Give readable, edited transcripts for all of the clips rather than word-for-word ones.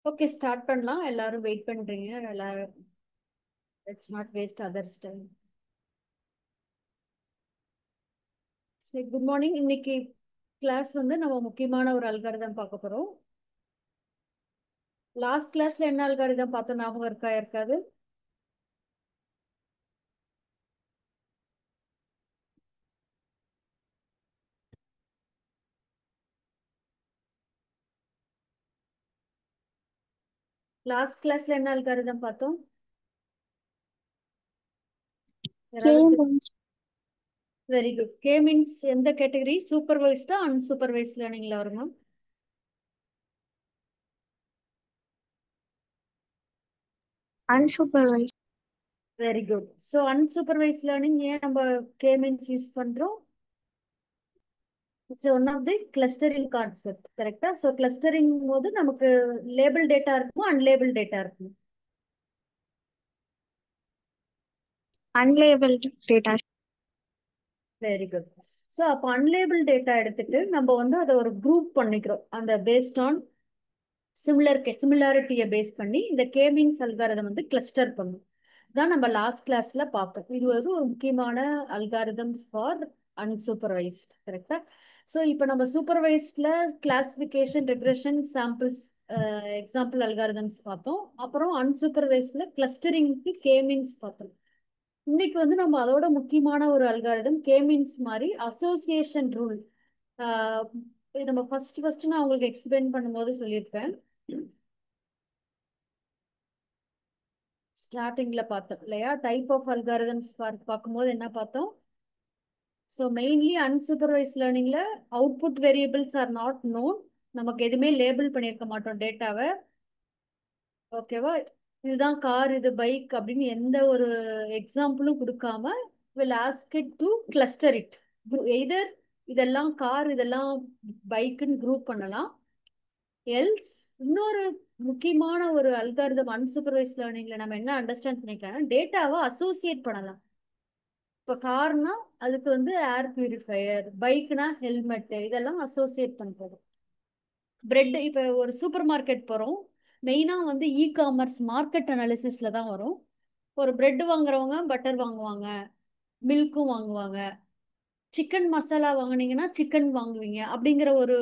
Okay, start பண்ணலாம். எல்லாரும் wait பண்றீங்க. எல்லாரும் let's not waste others time. சரி, குட் மார்னிங். இன்னைக்கு கிளாஸ் வந்து நம்ம முக்கியமான ஒரு அல்காரிதம் பார்க்க போறோம். லாஸ்ட் கிளாஸ்ல என்ன அல்காரிதம் பார்த்தோம், ஞாபகம் இருக்கா இருக்காது? லாஸ்ட் கிளாஸ்ல என்ன அல்காரிதம் பார்த்தோம்? Very good. கே மீன்ஸ் எந்த கேட்டகரி? சூப்பர்வைஸ்டா அன்சூப்பர்வைஸ்ட் லேர்னிங்ல வருமா? Unsupervised. Very good. So unsupervised learning ஏன் நம்ம கே மீன்ஸ் யூஸ் பண்றோம்? It's one of the clustering concept, கரெக்டா? ஸோ கிளஸ்டரிங் போது நமக்கு லேபிள் டேட்டா இருக்கும், அன்லேபிள் டேட்டா இருக்கும். Unlabeled data. Very good. So அப்போ அன்லேபிள் டேட்டா எடுத்துட்டு நம்ம வந்து அதை ஒரு குரூப் பண்ணிக்கிறோம். அந்த பேஸ்ட் ஆன் சிமிலாரிட்டியை பேஸ் பண்ணி இந்த கே மீன்ஸ் அல்காரிதம் வந்து கிளஸ்டர் பண்ணும். தான் நம்ம லாஸ்ட் கிளாஸ்ல பார்த்தோம். இது வந்து ஒரு முக்கியமான அல்காரிதம்ஸ் ஃபார் அன்சூப்பர்வைஸ்ட், கரெக்டா? ஸோ இப்போ நம்ம சூப்பர்வைஸ்ட்ல classification, regression, samples, example algorithms பார்த்தோம். அப்புறம் அன்சூப்பர்வைஸ்ட்ல கிளஸ்டரிங்க்கு கே மீன்ஸ் பார்த்தோம். இன்னைக்கு வந்து நம்ம அதோட முக்கியமான ஒரு அல்காரிதம் கே மீன்ஸ் மாதிரி அசோசியேஷன் ரூல். இது நம்ம ஃபர்ஸ்ட் நான் உங்களுக்கு எக்ஸ்பிளைன் பண்ணும்போது சொல்லியிருப்பேன். ஸ்டார்டிங்ல பார்த்தோம் இல்லையா? டைப் ஆஃப் அல்காரிதம்ஸ் பார்க்கும்போது என்ன பார்த்தோம்? ஸோ மெயின்லி அன்சூப்பர்வைஸ் லேர்னிங்ல output variables are not known. நமக்கு எதுவுமே லேபிள் பண்ணியிருக்க மாட்டோம் டேட்டாவை. ஓகேவா? இதுதான் கார், இது பைக் அப்படின்னு எந்த ஒரு எக்ஸாம்பிளும் கொடுக்காம will ask it to cluster it. Either இதெல்லாம் கார், இதெல்லாம் பைக்குன்னு குரூப் பண்ணலாம். எல்ஸ் இன்னொரு முக்கியமான ஒரு அல்காரிதம் அன்சூப்பர்வைஸ் லேர்னிங்ல நம்ம என்ன அண்டர்ஸ்டாண்ட் பண்ணிக்கலாம், டேட்டாவை அசோசியேட் பண்ணலாம். இப்போ கார்னா அதுக்கு வந்து ஏர் பியூரிஃபையர், பைக்னா ஹெல்மெட், இதெல்லாம் அசோசியேட் பண்றது. பிரெட், இப்போ ஒரு சூப்பர் மார்க்கெட் போகிறோம். மெயினாக வந்து இ காமர்ஸ் மார்க்கெட் அனாலிசிஸில் தான் வரும். ஒரு பிரெட் வாங்குறவங்க பட்டர் வாங்குவாங்க, மில்க்கும் வாங்குவாங்க. சிக்கன் மசாலா வாங்குனீங்கன்னா சிக்கன் வாங்குவீங்க. அப்படிங்கிற ஒரு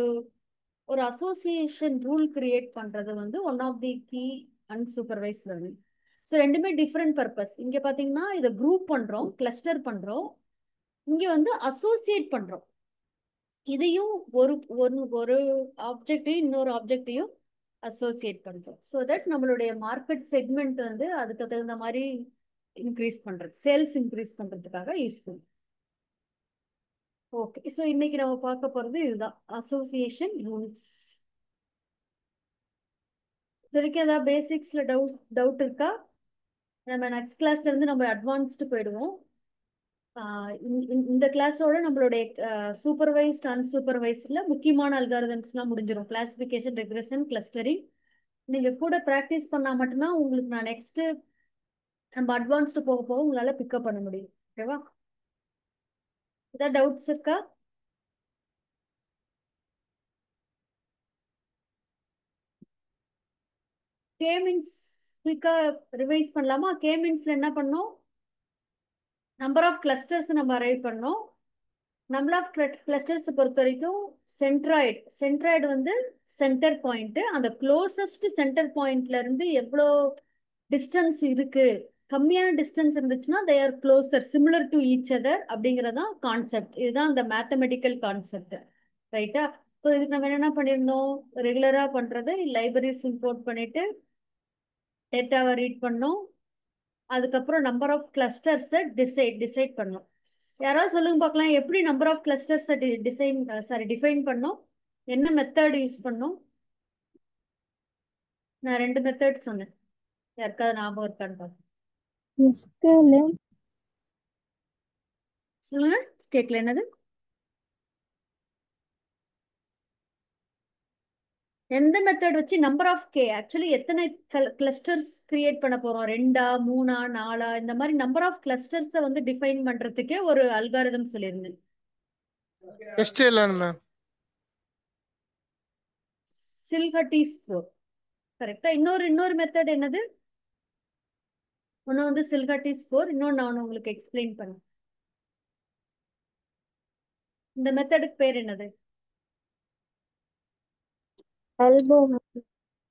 ஒரு அசோசியேஷன் ரூல் கிரியேட் பண்ணுறது வந்து one of the key unsupervised learning. So ரெண்டுமே டிஃப்ரெண்ட் பர்பஸ். இங்கே பார்த்தீங்கன்னா இதை குரூப் பண்ணுறோம், கிளஸ்டர் பண்ணுறோம். இங்கே வந்து அசோசியேட் பண்ணுறோம். இதையும் ஒரு ஒரு ஒரு ஆப்ஜெக்டையும் இன்னொரு ஆப்ஜெக்டையும் அசோசியேட் பண்றோம். ஸோ தட் நம்மளுடைய மார்க்கெட் செக்மெண்ட் வந்து அதுக்கு தகுந்த மாதிரி இன்க்ரீஸ் பண்றது, சேல்ஸ் இன்க்ரீஸ் பண்றதுக்காக யூஸ்ஃபுல். ஓகே, ஸோ இன்னைக்கு நம்ம பார்க்க போறது இதுதான், அசோசியேஷன் ரூல்ஸ். இது வரைக்கும் ஏதாவது பேசிக்ஸ்ல டவுட் இருக்கா? நம்ம நெக்ஸ்ட் கிளாஸ்ல இருந்து நம்ம அட்வான்ஸ்டு போயிடுவோம். இந்த கிளாஸோட நம்மளுடைய சூப்பர்வைஸ்ட் அன்சூப்பர்வைஸ்ட்ல முக்கியமான அல்காரிதம்ஸ்லாம் முடிஞ்சிடும். Classification, regression, clustering. நீங்க கூட ப்ராக்டிஸ் பண்ணா மட்டும்தான் உங்களுக்கு நான் நெக்ஸ்ட் நம்ம அட்வான்ஸ்டு போக போக உங்களால பிக்கப் பண்ண முடியும். ஓகேவா? ஏதாவது டவுட்ஸ் இருக்கா? கே மீன்ஸ் குயிக்கா ரிவைஸ் பண்ணலாமா? கே மீன்ஸ்ல என்ன பண்ணோம்? நம்பர் ஆஃப் கிளஸ்டர்ஸ் நம்ம அரைவ் பண்ணோம். நம்பர் ஆஃப் கிளஸ்டர்ஸ் பொறுத்த வரைக்கும் சென்ட்ராய்டு வந்து சென்டர் பாயிண்ட். அந்த க்ளோசஸ்ட் சென்டர் பாயிண்ட்ல இருந்து எவ்வளோ டிஸ்டன்ஸ் இருக்கு, கம்மியான டிஸ்டன்ஸ் இருந்துச்சுன்னா they are closer, similar to each other அப்படிங்கறதான் கான்செப்ட். இதுதான் அந்த மேத்தமெட்டிக்கல் கான்செப்ட், ரைட்டா? ஸோ இதுக்கு நம்ம என்ன பண்ணியிருந்தோம், ரெகுலரா பண்றது லைப்ரரிஸ் இம்போர்ட் பண்ணிட்டு டேட்டாவை ரீட் பண்ணோம். அதுக்கப்புறம் நம்பர் ஆஃப் கிளஸ்டர்ஸை டிசைட் பண்ணோம். யாராவது சொல்லுங்க பார்க்கலாம், எப்படி நம்பர் ஆஃப் கிளஸ்டர்ஸை டிஃபைன் பண்ணோம்? என்ன மெத்தட் யூஸ் பண்ணோம்? நான் 2 மெத்தட் சொன்னேன். யாருக்காவது ஞாபகம் இருக்கான்னு பார்ப்போம். சொல்லுங்க, கேட்கல. என்னது? எந்த மெத்தட் வச்சு நம்பர் ஆஃப் கே, ஆக்சுவலி எத்தனை கிளஸ்டர்ஸ் கிரியேட் பண்ண போறோம், 2ஆ 3ஆ 4ஆ, இந்த மாதிரி நம்பர் ஆஃப் கிளஸ்டர்ஸை வந்து டிஃபைன் பண்றதுக்கே ஒரு அல்காரிதம் சொல்லியிருந்தேன். STLN ma'am. சில்ஹட்டி ஸ்கோர், கரெக்டா? இன்னொரு மெத்தட் என்னது? ஒன்னு வந்து சில்ஹாட்டி ஸ்கோர், இன்னொன்னு நான் உங்களுக்கு எக்ஸ்பிளைன் பண்ணேன். இந்த மெத்தடுக்கு பேர் என்னது? Elbow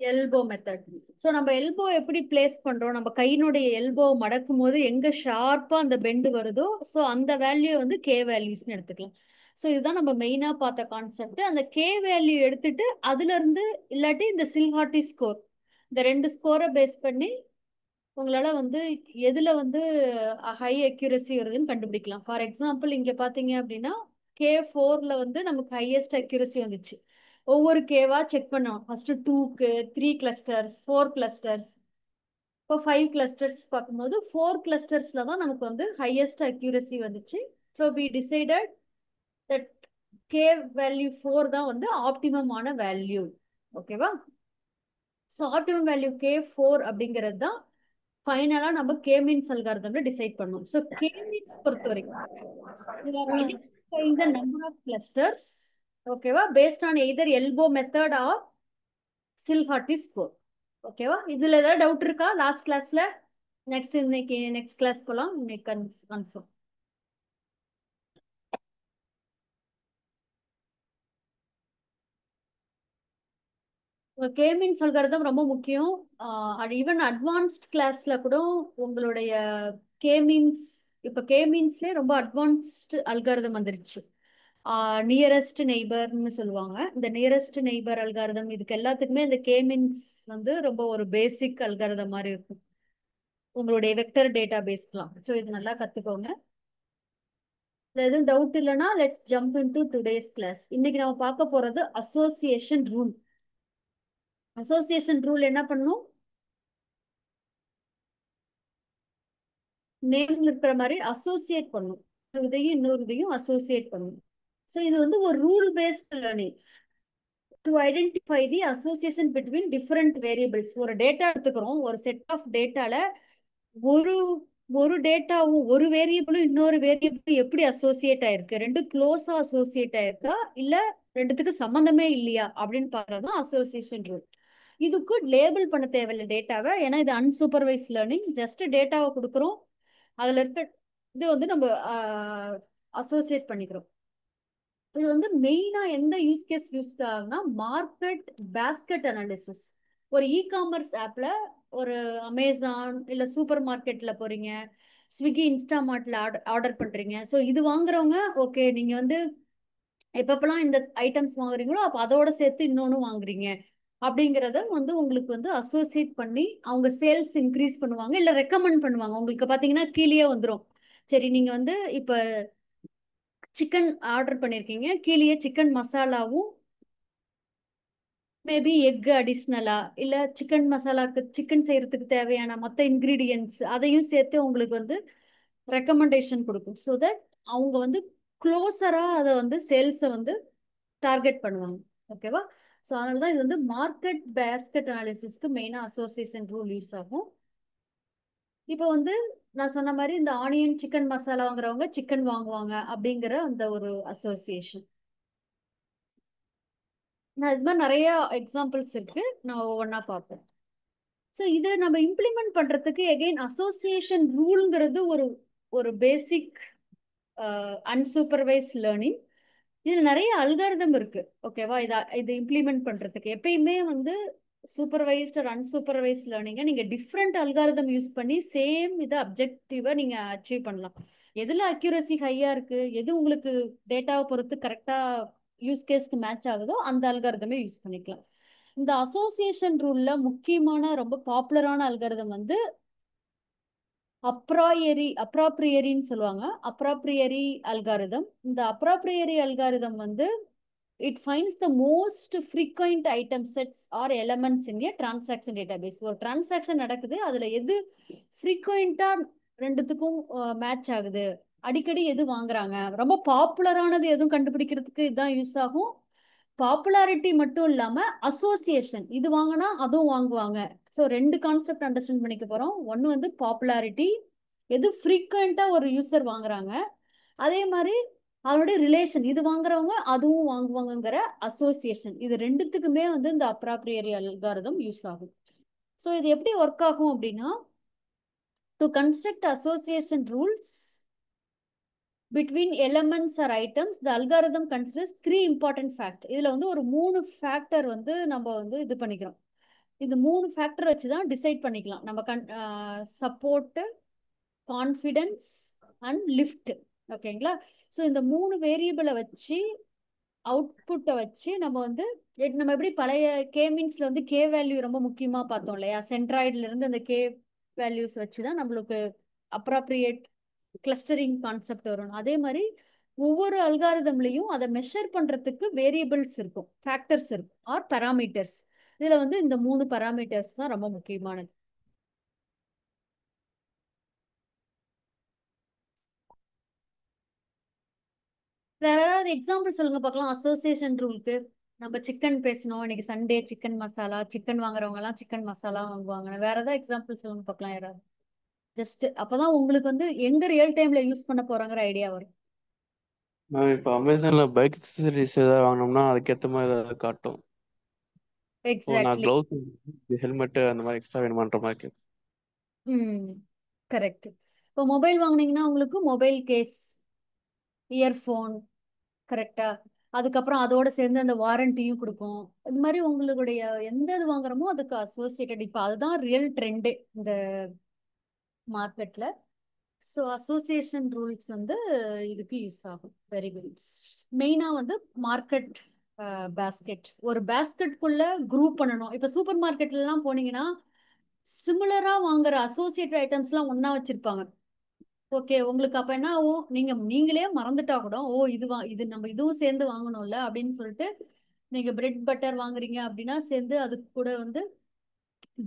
elbow method. ஸோ நம்ம எல்போ எப்படி பிளேஸ் பண்றோம்? நம்ம கையினுடைய எல்போ மடக்கும் போது எங்க ஷார்ப்பா அந்த பெண்டு வருதோ, ஸோ அந்த வேல்யூ வந்து கே வேல்யூஸ்னு எடுத்துக்கலாம். ஸோ இதுதான் நம்ம மெயினா பார்த்த கான்செப்ட். அந்த கே வேல்யூ எடுத்துட்டு அதுல இருந்து இல்லாட்டி இந்த சில்ஹாட்டி ஸ்கோர், இந்த ரெண்டு ஸ்கோரை பேஸ் பண்ணி உங்களால வந்து எதுல வந்து ஹை அக்யூரசி வருதுன்னு கண்டுபிடிக்கலாம். ஃபார் எக்ஸாம்பிள் இங்க பாத்தீங்க அப்படின்னா K4ல வந்து நமக்கு ஹையஸ்ட் அக்யூரசி வந்துச்சு. ஒவ்வொரு கேவா செக் பண்ணோம். ஃபர்ஸ்ட் 2க்கு 3 கிளஸ்டர்ஸ், 4 கிளஸ்டர்ஸ், இப்போ 5 கிளஸ்டர்ஸ் பார்க்கும்போது 4 கிளஸ்டர்ஸ்ல தான் நமக்கு வந்து ஹையஸ்ட் அக்யூரசி வந்துச்சு. So we decided that K value 4 தான் வந்து ஆப்டிமமான வேல்யூ. ஓகேவா? ஸோ ஆப்டிமம் வேல்யூ K4 அப்படிங்கிறது தான் ஃபைனலா நம்ம கே மீன்ஸ் அல்காரிதம்ல டிசைட் பண்ணுவோம். ஸோ கே மீன்ஸ் பொறுத்த வரைக்கும் we are identifying the number of clusters, ஓகேவா, based on either elbow method or Silhouette score. ஓகேவா? இதுல ஏதாவது டவுட் இருக்கா லாஸ்ட் கிளாஸ்ல? இன்னைக்கு நெக்ஸ்ட் கிளாஸ் போலாம். இன்னைக்கு கன்சர்ன் கே மீன்ஸ் அல்காரிதம் ரொம்ப முக்கியம். ஈவன் அட்வான்ஸ்ட் கிளாஸ்ல கூட உங்களுடைய கே மீன்ஸ், இப்ப கே மீன்ஸ்லயே ரொம்ப அட்வான்ஸ்ட் அல்காரிதம் வந்துருச்சு. நியரஸ்ட் நெய்பர்னு சொல்லுவாங்க. இந்த நியரஸ்ட் நெய்பர் அல்காரிதம் இதுக்கு எல்லாத்துக்குமே இந்த கே மீன்ஸ் வந்து ரொம்ப ஒரு பேசிக் அல்காரிதம் மாதிரி இருக்கும் உங்களுடைய வெக்டர் டேட்டா பேஸ்க்கலாம். ஸோ இது நல்லா கத்துக்கோங்க. எதுவும் டவுட் இல்லைன்னா let's jump in to today's class. இன்னைக்கு நம்ம பார்க்க போறது அசோசியேஷன் ரூல். அசோசியேஷன் ரூல் என்ன பண்ணும்? நேம்ல இருக்கிற மாதிரி அசோசியேட் பண்ணும். இதையும் இன்னொரு அசோசியேட் பண்ணும். ஸோ இது வந்து ஒரு rule paste learning to identify the association between different variables. ஒரு டேட்டா எடுத்துக்கிறோம். ஒரு செட் ஆஃப் டேட்டால ஒரு ஒரு டேட்டாவும் ஒரு வேரியபிளும் இன்னொரு வேரியபிளும் எப்படி அசோசியேட் ஆயிருக்கு, ரெண்டும் க்ளோஸா அசோசியேட் ஆயிருக்கா இல்ல ரெண்டுத்துக்கு சம்மந்தமே இல்லையா அப்படின்னு பாக்குறதுதான் அசோசியேஷன் ரூல். இதுக்கு லேபிள் பண்ண தேவையில்லை டேட்டாவை, ஏன்னா இது அன்சூப்பர்வைஸ் லேர்னிங். ஜஸ்ட் டேட்டாவை கொடுக்குறோம், அதுல இருக்க இது வந்து நம்ம அசோசியேட் பண்ணிக்கிறோம். இது வந்து மெயினா எந்த யூஸ் கேஸ் யூஸ் ஆகுனா மார்க்கெட் பேஸ்கெட் அனாலிசிஸ். ஒரு இ காமர்ஸ் ஆப்ல ஒரு அமேசான் இல்ல சூப்பர் மார்க்கெட்ல போறீங்க, ஸ்விக்கி இன்ஸ்டாமார்ட்ல ஆர்டர் பண்றீங்க. ஸோ இது வாங்குறவங்க ஓகே, நீங்க வந்து எப்பப்பெல்லாம் இந்த ஐட்டம்ஸ் வாங்குறீங்களோ அப்ப அதோட சேர்த்து இன்னொன்னு வாங்குறீங்க அப்படிங்கறத வந்து உங்களுக்கு வந்து அசோசியேட் பண்ணி அவங்க சேல்ஸ் இன்க்ரீஸ் பண்ணுவாங்க இல்ல ரெக்கமெண்ட் பண்ணுவாங்க. உங்களுக்கு பாத்தீங்கன்னா கீழே வந்துடும். சரி, நீங்க வந்து இப்ப சிக்கன் ஆர்டர் பண்ணிருக்கீங்க, கீழே சிக்கன் மசாலாவும் மேபி எக் அடிஷ்னலா இல்ல சிக்கன் மசாலாக்கு சிக்கன் செய்யறதுக்கு தேவையான மற்ற இன்கிரீடியன்ஸ் அதையும் சேர்த்து உங்களுக்கு வந்து ரெக்கமெண்டேஷன் கொடுக்கும். ஸோ தட் அவங்க வந்து க்ளோஸரா அதை வந்து சேல்ஸை வந்து டார்கெட் பண்ணுவாங்க. ஓகேவா? ஸோ அதனால தான் இது வந்து மார்க்கெட் பேஸ்கெட் அனாலிசிஸ்க்கு மெயினாக அசோசியேஷன் ரூல் யூஸ் ஆகும். இப்போ வந்து நான் சொன்ன மாதிரி இந்த ஆனியன் சிக்கன் மசாலா வாங்குறவங்க சிக்கன் வாங்குவாங்க அப்படிங்கிற அந்த ஒரு அசோசியேஷன். நான் இது மாதிரி நிறைய எக்ஸாம்பிள்ஸ் இருக்கு, நான் ஒவ்வொன்றா பார்ப்பேன். ஸோ இதை நம்ம இம்ப்ளிமெண்ட் பண்றதுக்கு எகைன் அசோசியேஷன் ரூல்ங்கிறது ஒரு ஒரு பேசிக் அன்சூப்பர்வைஸ் லேர்னிங். இதுல நிறைய அல்காரிதம் இருக்கு. ஓகேவா? இது இம்ப்ளிமெண்ட் பண்றதுக்கு எப்பயுமே வந்து சூப்பர்வைஸ்ட் ஆர் அன்சூப்பர்வைஸ்ட் லேர்னிங்க நீங்க டிஃப்ரெண்ட் அல்காரிதம் யூஸ் பண்ணி சேம் இதை அப்ஜெக்டிவா நீங்க அச்சீவ் பண்ணலாம். எதுல அக்யூரசி ஹையா இருக்கு, எது உங்களுக்கு டேட்டாவை பொறுத்து கரெக்டா யூஸ் கேஸ்க்கு மேட்ச் ஆகுதோ அந்த அல்காரிதமே யூஸ் பண்ணிக்கலாம். இந்த அசோசியேஷன் ரூல்ல முக்கியமான ரொம்ப பாப்புலரான அல்காரிதம் வந்து அப்ராப்ரியரின்னு சொல்லுவாங்க. அப்ராப்ரியரி அல்காரிதம். இந்த அப்ராப்ரியரி அல்காரிதம் வந்து it finds the most frequent item sets or elements in a transaction database. ஒரு டிரான்சாக்ஷன் நடக்குது, அதுல எது ஃப்ரீக்வெண்டா ரெண்டுத்துக்கும் மேட்ச் ஆகுது, அடிக்கடி எது வாங்குறாங்க, ரொம்ப பாப்புலரானது எதுவும் கண்டுபிடிக்கிறதுக்கு இதுதான் யூஸ் ஆகும். பாப்புலாரிட்டி மட்டும் இல்லாம அசோசியேஷன், இது வாங்கினா அதுவும் வாங்குவாங்க. ஸோ ரெண்டு கான்செப்ட் அண்டர்ஸ்டாண்ட் பண்ணிக்க போறோம். ஒன்னு வந்து பாப்புலாரிட்டி, எது ஃப்ரீக்வெண்டா ஒரு யூசர் வாங்குறாங்க, அதே மாதிரி அதோட ரிலேஷன், இது வாங்குறவங்க அதுவும் வாங்குவாங்கங்கிற அசோசியேஷன், இது ரெண்டுத்துக்குமே வந்து இந்த அப்ராப்ரியரி அல்காரிதம் யூஸ் ஆகும். ஸோ இது எப்படி ஒர்க் ஆகும் அப்படின்னா, to construct association rules between elements or items, the algorithm considers 3 important factors. இதுல வந்து ஒரு 3 ஃபேக்டர் வந்து நம்ம வந்து இது பண்ணிக்கிறோம். இந்த 3 ஃபேக்டர் வச்சு தான் டிசைட் பண்ணிக்கலாம். நம்ம சப்போர்ட், கான்ஃபிடன்ஸ் அண்ட் லிஃப்ட். ஓகேங்களா? ஸோ இந்த 3 வேரியபிளை வச்சு அவுட்புட்டை வச்சு நம்ம வந்து நம்ம எப்படி பழைய கே மீன்ஸ்ல வந்து கே வேல்யூ ரொம்ப முக்கியமா பார்த்தோம் இல்லையா? சென்ட்ராய்டுல இருந்து அந்த கே வேல்யூஸ் வச்சு தான் நம்மளுக்கு அப்ராப்ரியேட் கிளஸ்டரிங் கான்செப்ட் வரும். அதே மாதிரி ஒவ்வொரு அல்காரிதம்லையும் அதை மெஷர் பண்றதுக்கு வேரியபிள்ஸ் இருக்கும், ஃபேக்டர்ஸ் இருக்கும், ஆர் பராமீட்டர்ஸ். இதுல வந்து இந்த 3 பராமீட்டர்ஸ் தான் ரொம்ப முக்கியமானது. வேற ஏதாவது எக்ஸாம்பிள் சொல்லுங்க பார்க்கலாம் அசோசியேஷன் ரூலுக்கு. நம்ம சிக்கன் பேசணும், இன்னைக்கு சண்டே சிக்கன் மசாலா, சிக்கன் வாங்குறவங்க எல்லாம் சிக்கன் மசாலா வாங்குவாங்க. வேற ஏதாவது எக்ஸாம்பிள் சொல்லுங்க பார்க்கலாம் யாராவது. ஜஸ்ட் அப்பதான் உங்களுக்கு வந்து எங்க ரியல் டைம்ல யூஸ் பண்ண போறாங்கிற ஐடியா வரும். மேம் இப்போ அமேசான்ல பைக் அக்சசரிஸ் ஏதாவது வாங்கினோம்னா அதுக்கேற்ற மாதிரி ஏதாவது காட்டும். நான் எக்ஸாக்ட்லி. க்ளவுஸ், ஹெல்மெட் அந்த மாதிரி எக்ஸ்ட்ரா வேணுமான்ற மாதிரி கேட்கும். கரெக்ட். இப்போ மொபைல் வாங்குனீங்கன்னா உங்களுக்கு மொபைல் கேஸ், இயர்ஃபோன், கரெக்டா? அதுக்கப்புறம் அதோட சேர்ந்து அந்த வாரண்டியும் கொடுக்கும். இது மாதிரி உங்களுடைய எந்த இது வாங்குறமோ அதுக்கு அசோசியேட்டட். இப்போ அதுதான் ரியல் ட்ரெண்டு இந்த மார்க்கெட்ல. ஸோ அசோசியேஷன் ரூல்ஸ் வந்து இதுக்கு யூஸ் ஆகும். Very good. மெயினாக வந்து மார்க்கெட் பேஸ்கெட், ஒரு பேஸ்கெட்குள்ள குரூப் பண்ணணும். இப்போ சூப்பர் மார்க்கெட்லாம் போனீங்கன்னா சிமிலரா வாங்குற அசோசியேட் ஐட்டம்ஸ்லாம் ஒண்ணா வச்சிருப்பாங்க. ஓகே, உங்களுக்கு அப்ப என்ன ஆகும், நீங்களே மறந்துட்டா கூட ஓ இது நம்ம இதுவும் சேர்ந்து வாங்கணும்ல அப்படின்னு சொல்லிட்டு நீங்க பிரெட் பட்டர் வாங்குறீங்க அப்படின்னா சேர்ந்து அதுக்கு கூட வந்து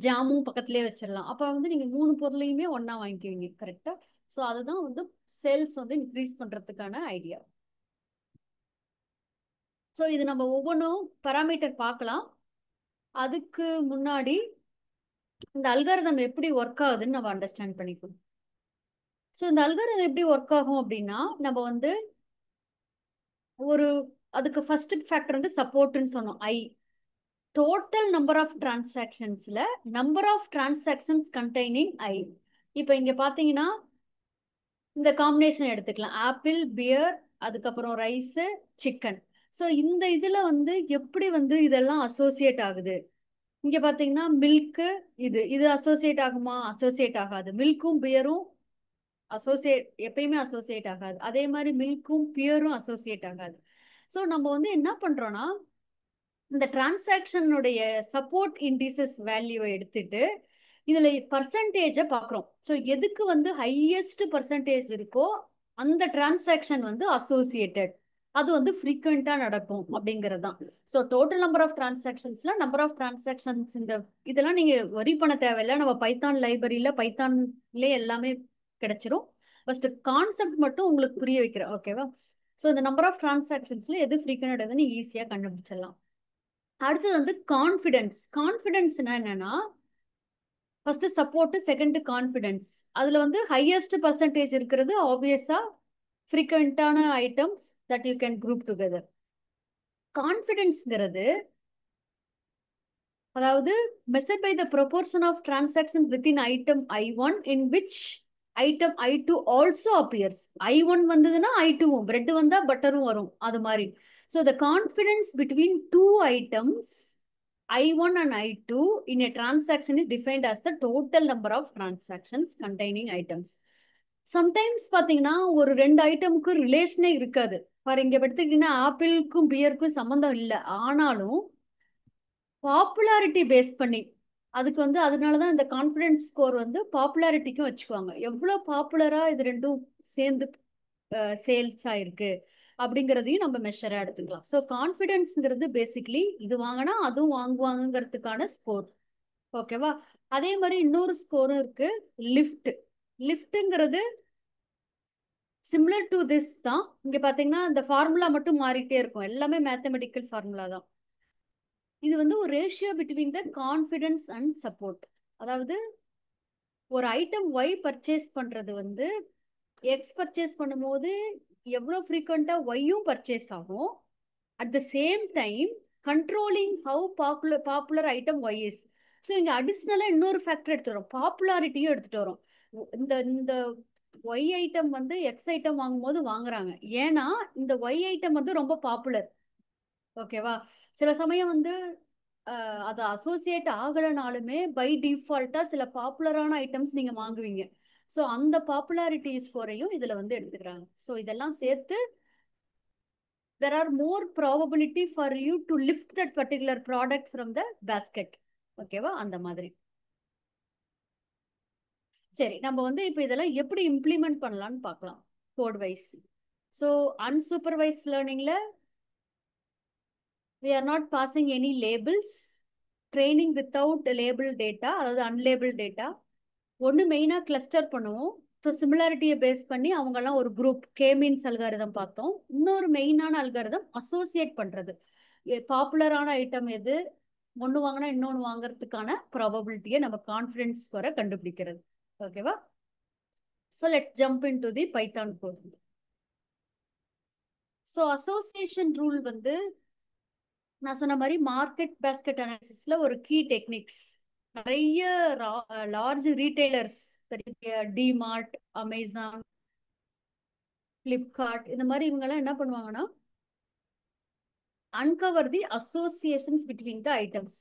ஜாமும் பக்கத்துலயே வச்சிடலாம். அப்ப வந்து நீங்க 3 பொருளையுமே ஒண்ணா வாங்கிக்குவீங்க. கரெக்டா? ஸோ அதுதான் வந்து சேல்ஸ் வந்து இன்க்ரீஸ் பண்றதுக்கான ஐடியா. ஸோ இது நம்ம ஒவ்வொன்றும் பராமீட்டர் பார்க்கலாம். அதுக்கு முன்னாடி இந்த அல்காரிதம் எப்படி ஒர்க் ஆகுதுன்னு நம்ம அண்டர்ஸ்டாண்ட் பண்ணிக்கணும். ஸோ இந்த அல்காரிதம் எப்படி ஒர்க் ஆகும் அப்படின்னா, நம்ம வந்து ஒரு அதுக்கு ஃபர்ஸ்ட் ஃபேக்டர் வந்து சப்போர்ட்னு சொன்னோம். டோட்டல் நம்பர் ஆஃப் டிரான்சாக்ஷன்ஸ்ல நம்பர் ஆஃப் டிரான்சாக்ஷன்ஸ் கண்டெய்னிங் இப்போ இங்க பாத்தீங்கன்னா இந்த காம்பினேஷன் எடுத்துக்கலாம், ஆப்பிள், பியர், அதுக்கப்புறம் ரைஸ், சிக்கன். ஸோ இந்த இதுல வந்து எப்படி வந்து இதெல்லாம் அசோசியேட் ஆகுது. இங்க பாத்தீங்கன்னா மில்க்கு, இது இது அசோசியேட் ஆகுமா? அசோசியேட் ஆகாது. மில்க்கும் பியரும் அசோசியேட் எப்பயுமே அசோசியேட் ஆகாது. அதே மாதிரி மில்க்கும் பியரும் அசோசியேட் ஆகாது. ஸோ நம்ம வந்து என்ன பண்றோம்னா, இந்த டிரான்சாக்ஷனுடைய சப்போர்ட் இண்டிசஸ் வேல்யூவை எடுத்துட்டு இதுல பர்சன்டேஜை பார்க்குறோம். ஸோ எதுக்கு வந்து ஹையஸ்ட் பர்சன்டேஜ் இருக்கோ அந்த டிரான்சாக்ஷன் வந்து அசோசியேட்டட், அது வந்து ஃப்ரீக்வெண்டா நடக்கும் அப்படிங்கிறது தான். ஸோ டோட்டல் நம்பர் ஆஃப் டிரான்சாக்ஷன்ஸ்ல நம்பர் ஆஃப் டிரான்சாக்ஷன்ஸ் இந்த இதெல்லாம் நீங்க வரி பண்ண தேவையில்லை. நம்ம பைத்தான் லைப்ரரியில பைத்தான்லேயே எல்லாமே கிடைச்சிரும். ஃபர்ஸ்ட் கான்செப்ட் மட்டும் உங்களுக்கு புரிய வைக்கிறேன். ஓகேவா? ஸோ இந்த நம்பர் ஆஃப் டிரான்சாக்ஷன்ஸ்ல எது ஃப்ரீக்வெண்ட் எதுன்னு ஈஸியா கண்டுபிடிச்சிடலாம். அடுத்தது வந்து கான்ஃபிடன்ஸ். கான்ஃபிடன்ஸ்னா என்னன்னா, ஃபர்ஸ்ட் சப்போர்ட், செகண்ட் கான்ஃபிடன்ஸ். அதுல வந்து ஹையஸ்ட் பர்சன்டேஜ் இருக்கிறது ஆப்வியஸா ஃப்ரீக்வெண்டான items that you can group together. கான்ஃபிடன்ஸ்ங்கிறது அதாவது measured by the proportion of transactions within item I1 in which item I2 also appears. I1 வந்ததுன்னா I2வும், பிரெட் வந்தா பட்டரும் வரும், அது மாதிரி. So the confidence between two items I1 and I2 in a transaction is defined as the total number of transactions containing items. Sometimes பாத்தீங்கன்னா ஒரு 2 ஐட்டமுக்கு ரிலேஷனே இருக்காது. For இங்க எடுத்துக்கிட்டீங்கன்னா ஆப்பிளுக்கும் பியருக்கும் சம்மந்தம் இல்லை, ஆனாலும் பாப்புலாரிட்டி பேஸ் பண்ணி அதுக்கு வந்து அதனாலதான் இந்த கான்ஃபிடன்ஸ் ஸ்கோர் வந்து பாப்புலாரிட்டிக்கும் வச்சுக்குவாங்க. எவ்வளவு பாப்புலரா இது ரெண்டும் சேர்ந்து சேல்ஸ் ஆயிருக்கு அப்படிங்கிறதையும் நம்ம மெஷரா எடுத்துக்கலாம். ஸோ கான்ஃபிடன்ஸ்ங்கிறது பேசிக்லி இது வாங்கினா அதுவும் வாங்குவாங்கிறதுக்கான ஸ்கோர். ஓகேவா? அதே மாதிரி இன்னொரு ஸ்கோரும் இருக்கு, லிஃப்ட். லிஃப்ட்ங்கிறது சிமிலர் டு திஸ் தான். இங்க பாத்தீங்கன்னா இந்த ஃபார்முலா மட்டும் மாறிட்டே இருக்கும், எல்லாமே மேத்தமெட்டிக்கல் ஃபார்முலா தான். இது வந்து ஒரு ratio between the confidence and support. அதாவது ஒரு ஐட்டம் ஒய் பர்ச்சேஸ் பண்றது வந்து எக்ஸ் பர்ச்சேஸ் பண்ணும்போது எவ்வளோ ஃப்ரீக்வெண்ட்டாக ஒய்யும் பர்ச்சேஸ் ஆகும். At the same time controlling how popular item Y is. So இங்கே அடிஷ்னலாக இன்னொரு ஃபேக்டர் எடுத்துட்டு வரோம், பாப்புலாரிட்டியும் எடுத்துட்டு வரோம். இந்த இந்த ஒய் ஐட்டம் வந்து எக்ஸ் ஐட்டம் வாங்கும்போது வாங்குறாங்க, ஏன்னா இந்த ஒய் ஐட்டம் வந்து ரொம்ப பாப்புலர். ஓகேவா? சில சமயம் வந்து அது அசோசியேட் ஆகலைனாலுமே பை டிஃபால்ட்டா சில பாப்புலரான ஐட்டம்ஸ் நீங்க வாங்குவீங்க. ஸோ அந்த பாப்புலாரிட்டி ஸ்கோரையும் இதுல வந்து எடுத்துக்கிறாங்க. ஸோ இதெல்லாம் சேர்த்து there are more probability for you to lift that particular product from the basket. ஓகேவா? அந்த மாதிரி. சரி, நம்ம வந்து இப்போ இதெல்லாம் எப்படி இம்ப்ளிமெண்ட் பண்ணலாம்னு பார்க்கலாம் கோட் வைஸ். ஸோ அன்சூப்பர்வைஸ்ட் லேர்னிங்ல we are not passing any labels. Training without label data, அதாவது unlabeled data. ஒன்று மெயினாக கிளஸ்டர் பண்ணுவோம். ஸோ சிமிலாரிட்டியை பேஸ் பண்ணி அவங்கெல்லாம் ஒரு குரூப் கே மீன்ஸ் அல்காரிதம் பார்த்தோம். இன்னொரு மெயினான அல்காரிதம் அசோசியேட் பண்ணுறது. பாப்புலரான ஐட்டம் எது, ஒன்று வாங்கினா இன்னொன்று வாங்குறதுக்கான ப்ராபபிலிட்டியை நம்ம கான்ஃபிடன்ஸ் ஸ்கோரை கண்டுபிடிக்கிறது. ஓகேவா? So let's jump in to the Python code. So association rule வந்து நான் சொன்ன மாதிரி மார்க்கெட் பேஸ்கெட் அனாலிசிஸ்ல ஒரு கீ டெக்னிக்ஸ். நிறைய large retailers, DMart, Amazon, Flipkart, இந்த மாதிரி இவங்கெல்லாம் என்ன பண்ணுவாங்கன்னா uncover the associations between the items.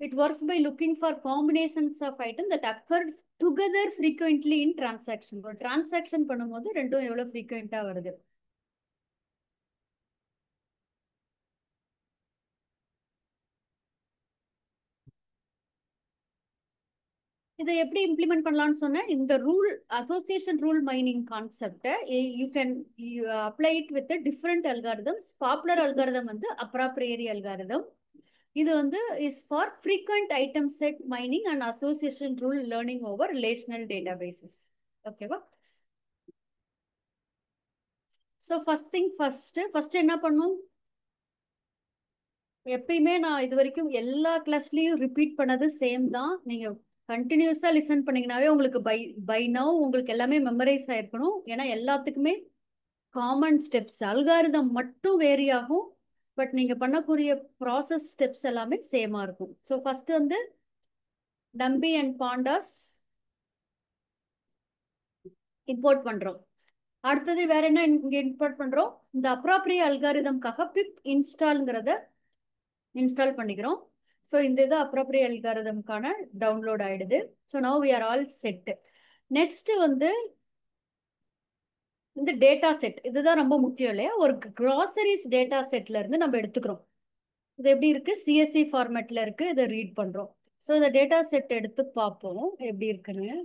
It works by looking for combinations of item that occur together frequently in transaction. ஒரு டிரான்சாக்ஷன் பண்ணும்போது ரெண்டும் எவ்வளோ ஃப்ரீக்வெண்டா வருது. இதை எப்படி இம்ப்ளிமெண்ட் பண்ணலாம்னு சொன்னேன். இந்த ரூல் அசோசியேஷன் ரூல் மைனிங் கான்செப்டை you can apply it with different algorithms. Popular algorithm வந்து அப்ராப்ரியரி அல்காரிதம். இது வந்து is for frequent item set mining and association rule learning over relational databases. ஓகேவா? ஸோ ஃபர்ஸ்ட் திங் ஃபர்ஸ்ட் என்ன பண்ணும், எப்பயுமே நான் இது வரைக்கும் எல்லா கிளாஸ்லயும் ரிப்பீட் பண்ணது சேம் தான். நீங்க கண்டினியூஸா லிசன் பண்ணீங்கன்னாவே உங்களுக்கு பை நவ் உங்களுக்கு எல்லாமே மெமரைஸ் ஆயிருக்கணும். ஏன்னா எல்லாத்துக்குமே காமன் ஸ்டெப்ஸ், அல்காரிதம் மட்டும் வேரி ஆகும், பட் நீங்க பண்ணக்கூடிய ப்ராசஸ் ஸ்டெப்ஸ் எல்லாமே சேமா இருக்கும். ஸோ ஃபர்ஸ்ட் வந்து டம்பி அண்ட் பாண்டாஸ் இம்போர்ட் பண்றோம். அடுத்தது வேற என்ன இங்க இம்போர்ட் பண்றோம், இந்த அப்ராப்ரிய அல்காரிதம்காக பிப் இன்ஸ்டால்ங்கிறத இன்ஸ்டால் பண்ணிக்கிறோம். ஸோ இந்த இது அப்ராப்ரிய அல்காரிதம்கான டவுன்லோட் ஆயிடுது. So now we are all set. Next வந்து இந்த டேட்டா செட், இதுதான் ரொம்ப முக்கியம் இல்லையா? ஒரு கிராசரிஸ் டேட்டா செட்ல இருந்து நம்ம எடுத்துக்கிறோம். இது எப்படி இருக்கு, சிஎஸ்சி ஃபார்மேட்ல இருக்கு. இதை ரீட் பண்றோம். ஸோ இந்த டேட்டா செட் எடுத்து பார்ப்போம் எப்படி இருக்குன்னு.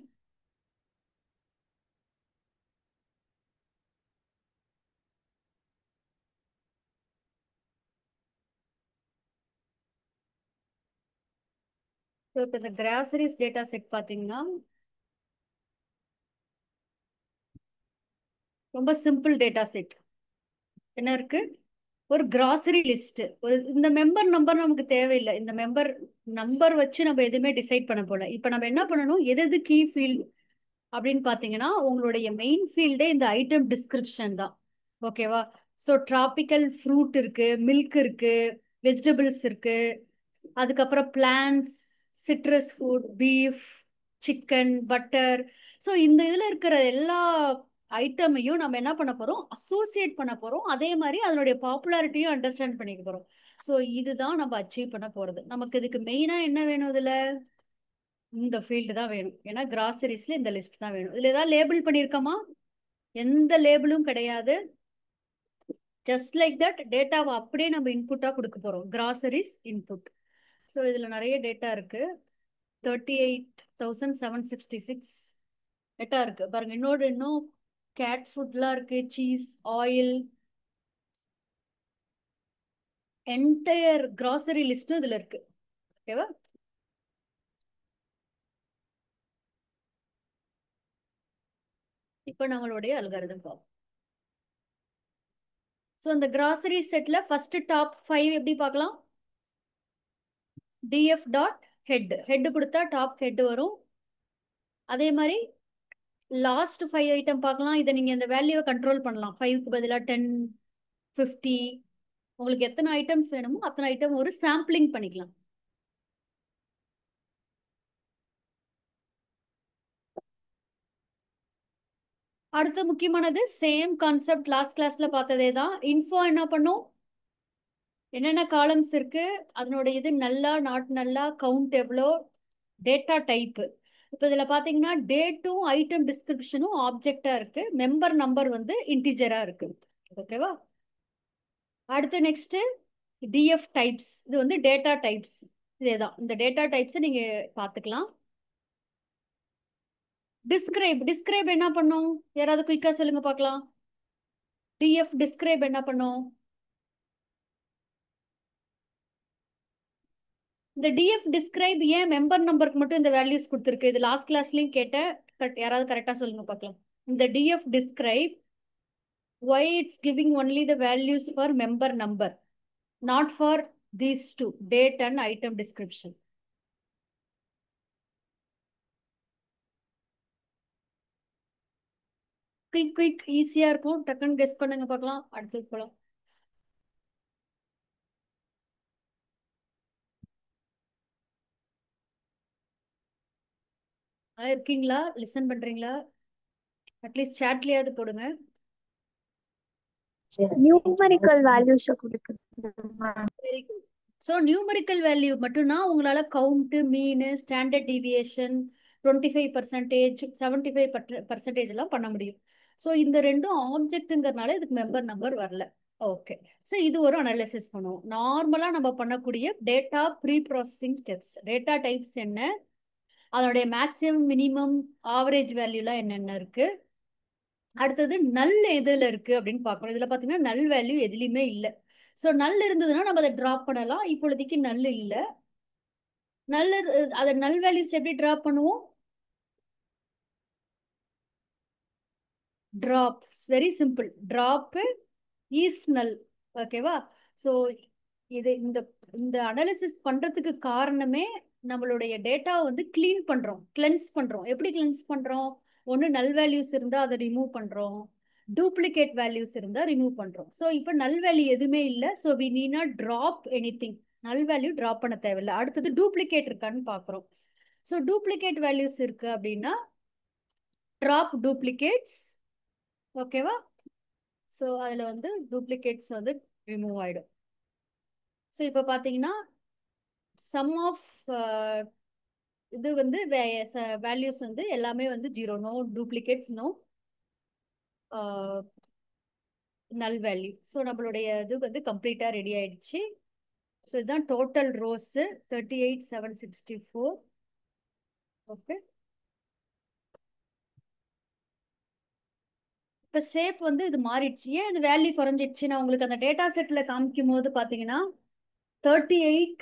ஸோ இப்போ இந்த கிராசரிஸ் டேட்டா செட் பார்த்தீங்கன்னா ரொம்ப சிம்பிள் டேட்டா செட். என்ன இருக்கு, ஒரு கிராசரி லிஸ்ட். ஒரு இந்த மெம்பர் நம்பர் நமக்கு தேவையில்லை. இந்த மெம்பர் நம்பர் வச்சு நம்ம எதுவுமே டிசைட் பண்ண போல. இப்போ நம்ம என்ன பண்ணணும், எது எது கீ ஃபீல்ட் அப்படின்னு பார்த்தீங்கன்னா உங்களுடைய மெயின் ஃபீல்டே இந்த ஐட்டம் டிஸ்கிரிப்ஷன் தான். ஓகேவா? ஸோ டிராபிக்கல் ஃப்ரூட் இருக்கு, மில்க் இருக்கு, வெஜிடபிள்ஸ் இருக்கு, அதுக்கப்புறம் plans, citrus food, beef, chicken, butter. So இந்த இதில் இருக்கிற எல்லா ஐட்டமையும் நம்ம என்ன பண்ண போறோம், அசோசியேட் பண்ண போறோம். அதே மாதிரி அதனுடைய பாப்புலாரிட்டியும் அண்டர்ஸ்டாண்ட் பண்ணிக்க போறோம். ஸோ இதுதான் நம்ம அச்சீவ் பண்ண போறது. நமக்கு இதுக்கு மெயினா என்ன வேணும், இதுல இந்த ஃபீல்டு தான் வேணும். ஏன்னா கிராசரிஸ்ல இந்த லிஸ்ட் தான் வேணும். இதுல ஏதாவது லேபிள் பண்ணியிருக்கோமா? எந்த லேபிளும் கிடையாது. ஜஸ்ட் லைக் தட் டேட்டாவை அப்படியே நம்ம இன்புட்டா கொடுக்க போறோம். Groceries input. ஸோ இதுல நிறைய டேட்டா இருக்கு. 38,766 டேட்டா இருக்கு பாருங்க. இன்னும் கேட் ஃபுட்லாம் இருக்கு, சீஸ், ஆயில், என்டையர் கிராசரி லிஸ்டும் இதுல இருக்கு. ஓகேவா? இப்போ நம்மளுடைய அல்காரிதம் பார்ப்போம். ஸோ இந்த கிராசரி செட்ல ஃபர்ஸ்ட் டாப் 5 எப்படி பார்க்கலாம், df டாட் ஹெட். ஹெட் கொடுத்தா டாப் ஹெட் வரும். அதே மாதிரி லாஸ்ட் 5 ஐட்டம் பார்க்கலாம். இதை நீங்க இந்த வேல்யூவை கண்ட்ரோல் பண்ணலாம். 5க்கு பதிலாக 10, 50, உங்களுக்கு எத்தனை ஐட்டம்ஸ் வேணுமோ அத்தனை ஐட்டம் ஒரு சாம்பிளிங் பண்ணிக்கலாம். அடுத்து முக்கியமானது சேம் கான்செப்ட் லாஸ்ட் கிளாஸ்ல பார்த்ததே தான். இன்ஃபோ என்ன பண்ணும், என்னென்ன காலம்ஸ் இருக்கு, அதனோட இது நல்லா நாட் நல்லா, கவுண்ட் எவ்வளோ, டேட்டா டைப்பு. இப்போ இதில் பார்த்தீங்கன்னா டேட்டும் ஐட்டம் டிஸ்கிரிப்ஷனும் ஆப்ஜெக்டா இருக்கு, மெம்பர் நம்பர் வந்து இன்டிஜரா இருக்கு. ஓகேவா? அடுத்து நெக்ஸ்ட் டிஎஃப் டைப்ஸ், இது வந்து டேட்டா டைப்ஸ். இதேதான், இந்த டேட்டா டைப்ஸை நீங்க பார்த்துக்கலாம். டிஸ்கிரைப், டிஸ்கிரைப் என்ன பண்ணும், யாராவது குயிக்கா சொல்லுங்க பார்க்கலாம். டிஎஃப் டிஸ்கிரைப் என்ன பண்ணும்? இந்த டிஎஃப் டிஸ்கிரைப் ஏன் மெம்பர் நம்பருக்கு மட்டும் இந்த வேல்யூஸ் கொடுத்துருக்கு? இது லாஸ்ட் கிளாஸ்லயும் கேட்டேன், யாராவது கரெக்டா சொல்லுங்க பார்க்கலாம். இந்த DF describe why it's giving only the values for member number, not for these two, date and item description. Quick ஈஸியா இருக்கும், டக்குன்னு கெஸ் பண்ணுங்க பார்க்கலாம். அடுத்து போலாம். இருக்கீங்களா? லிசன் பண்றீங்களா? அட்லீஸ்ட் சாட்லயாவது போடுங்க. நியூமரிக்கல் வேல்யூஸ் கொடுக்குது. Very good. So numerical value மட்டும்னா உங்களால கவுண்ட், மீன், ஸ்டாண்டர்ட் டீவியேஷன், 25%, 75% எல்லாம் பண்ண முடியும். ஸோ இந்த ரெண்டும் ஆப்ஜெக்ட்ங்கிறதுனால இதுக்கு மெம்பர் நம்பர் வரல. ஓகே, ஸோ இது ஒரு அனாலிசிஸ் பண்ணுவோம். நார்மலாக நம்ம பண்ணக்கூடிய data preprocessing steps. Data types என்ன, அதனுடைய மேக்ஸிமம், மினிமம், ஆவரேஜ் வேல்யூலாம் என்னென்ன இருக்கு, அடுத்தது நல் எதுல இருக்கு அப்படின்னு பார்க்கணும். இதுல பாத்தீங்கன்னா நல் வேல்யூ எதுலையுமே இல்லை. ஸோ நல் இருந்ததுன்னா நம்ம அதை டிராப் பண்ணலாம். இப்பொழுதைக்கு நல் இல்லை. நல் அதை நல் வேல்யூஸ் எப்படி டிராப் பண்ணுவோம்? Drop, very simple. Drop is நல். ஓகேவா? ஸோ இது இந்த இந்த அனாலிசிஸ் பண்றதுக்கு காரணமே நம்மளுடைய டேட்டா வந்து கிளீன் பண்றோம், கிளென்ஸ் பண்றோம். எப்படி கிளென்ஸ் பண்றோம்? ஒன்று நல் வேல்யூஸ் இருந்தா அதை ரிமூவ் பண்றோம், டூப்ளிகேட் வேல்யூஸ் இருந்தா ரிமூவ் பண்றோம். ஸோ இப்போ நல் வேல்யூ எதுவுமே இல்லை. So we need not drop anything. Null value drop பண்ண தேவையில்லை. அடுத்தது டூப்ளிகேட் இருக்கான்னு பார்க்குறோம். ஸோ டூப்ளிகேட் வேல்யூஸ் இருக்கு அப்படின்னா டிராப் டூப்ளிகேட்ஸ். ஓகேவா? ஸோ அதில் வந்து டூப்ளிகேட்ஸ் வந்து ரிமூவ் ஆயிடும். ஸோ இப்போ பார்த்தீங்கன்னா சம் ஆஃப் இது வந்து வேல்யூஸ் வந்து எல்லாமே வந்து 0, no duplicates, no null value. So நம்மளுடைய இது வந்து கம்ப்ளீட்டாக ரெடி ஆயிடுச்சு. ஸோ இதுதான் டோட்டல் ரோஸ் 38,764. ஓகே, இப்போ ஷேப் வந்து இது மாறிடுச்சு. ஏன் இது வேல்யூ குறைஞ்சிடுச்சு? நான் உங்களுக்கு அந்த டேட்டா செட்டில் காமிக்கும் போது பார்த்தீங்கன்னா 38,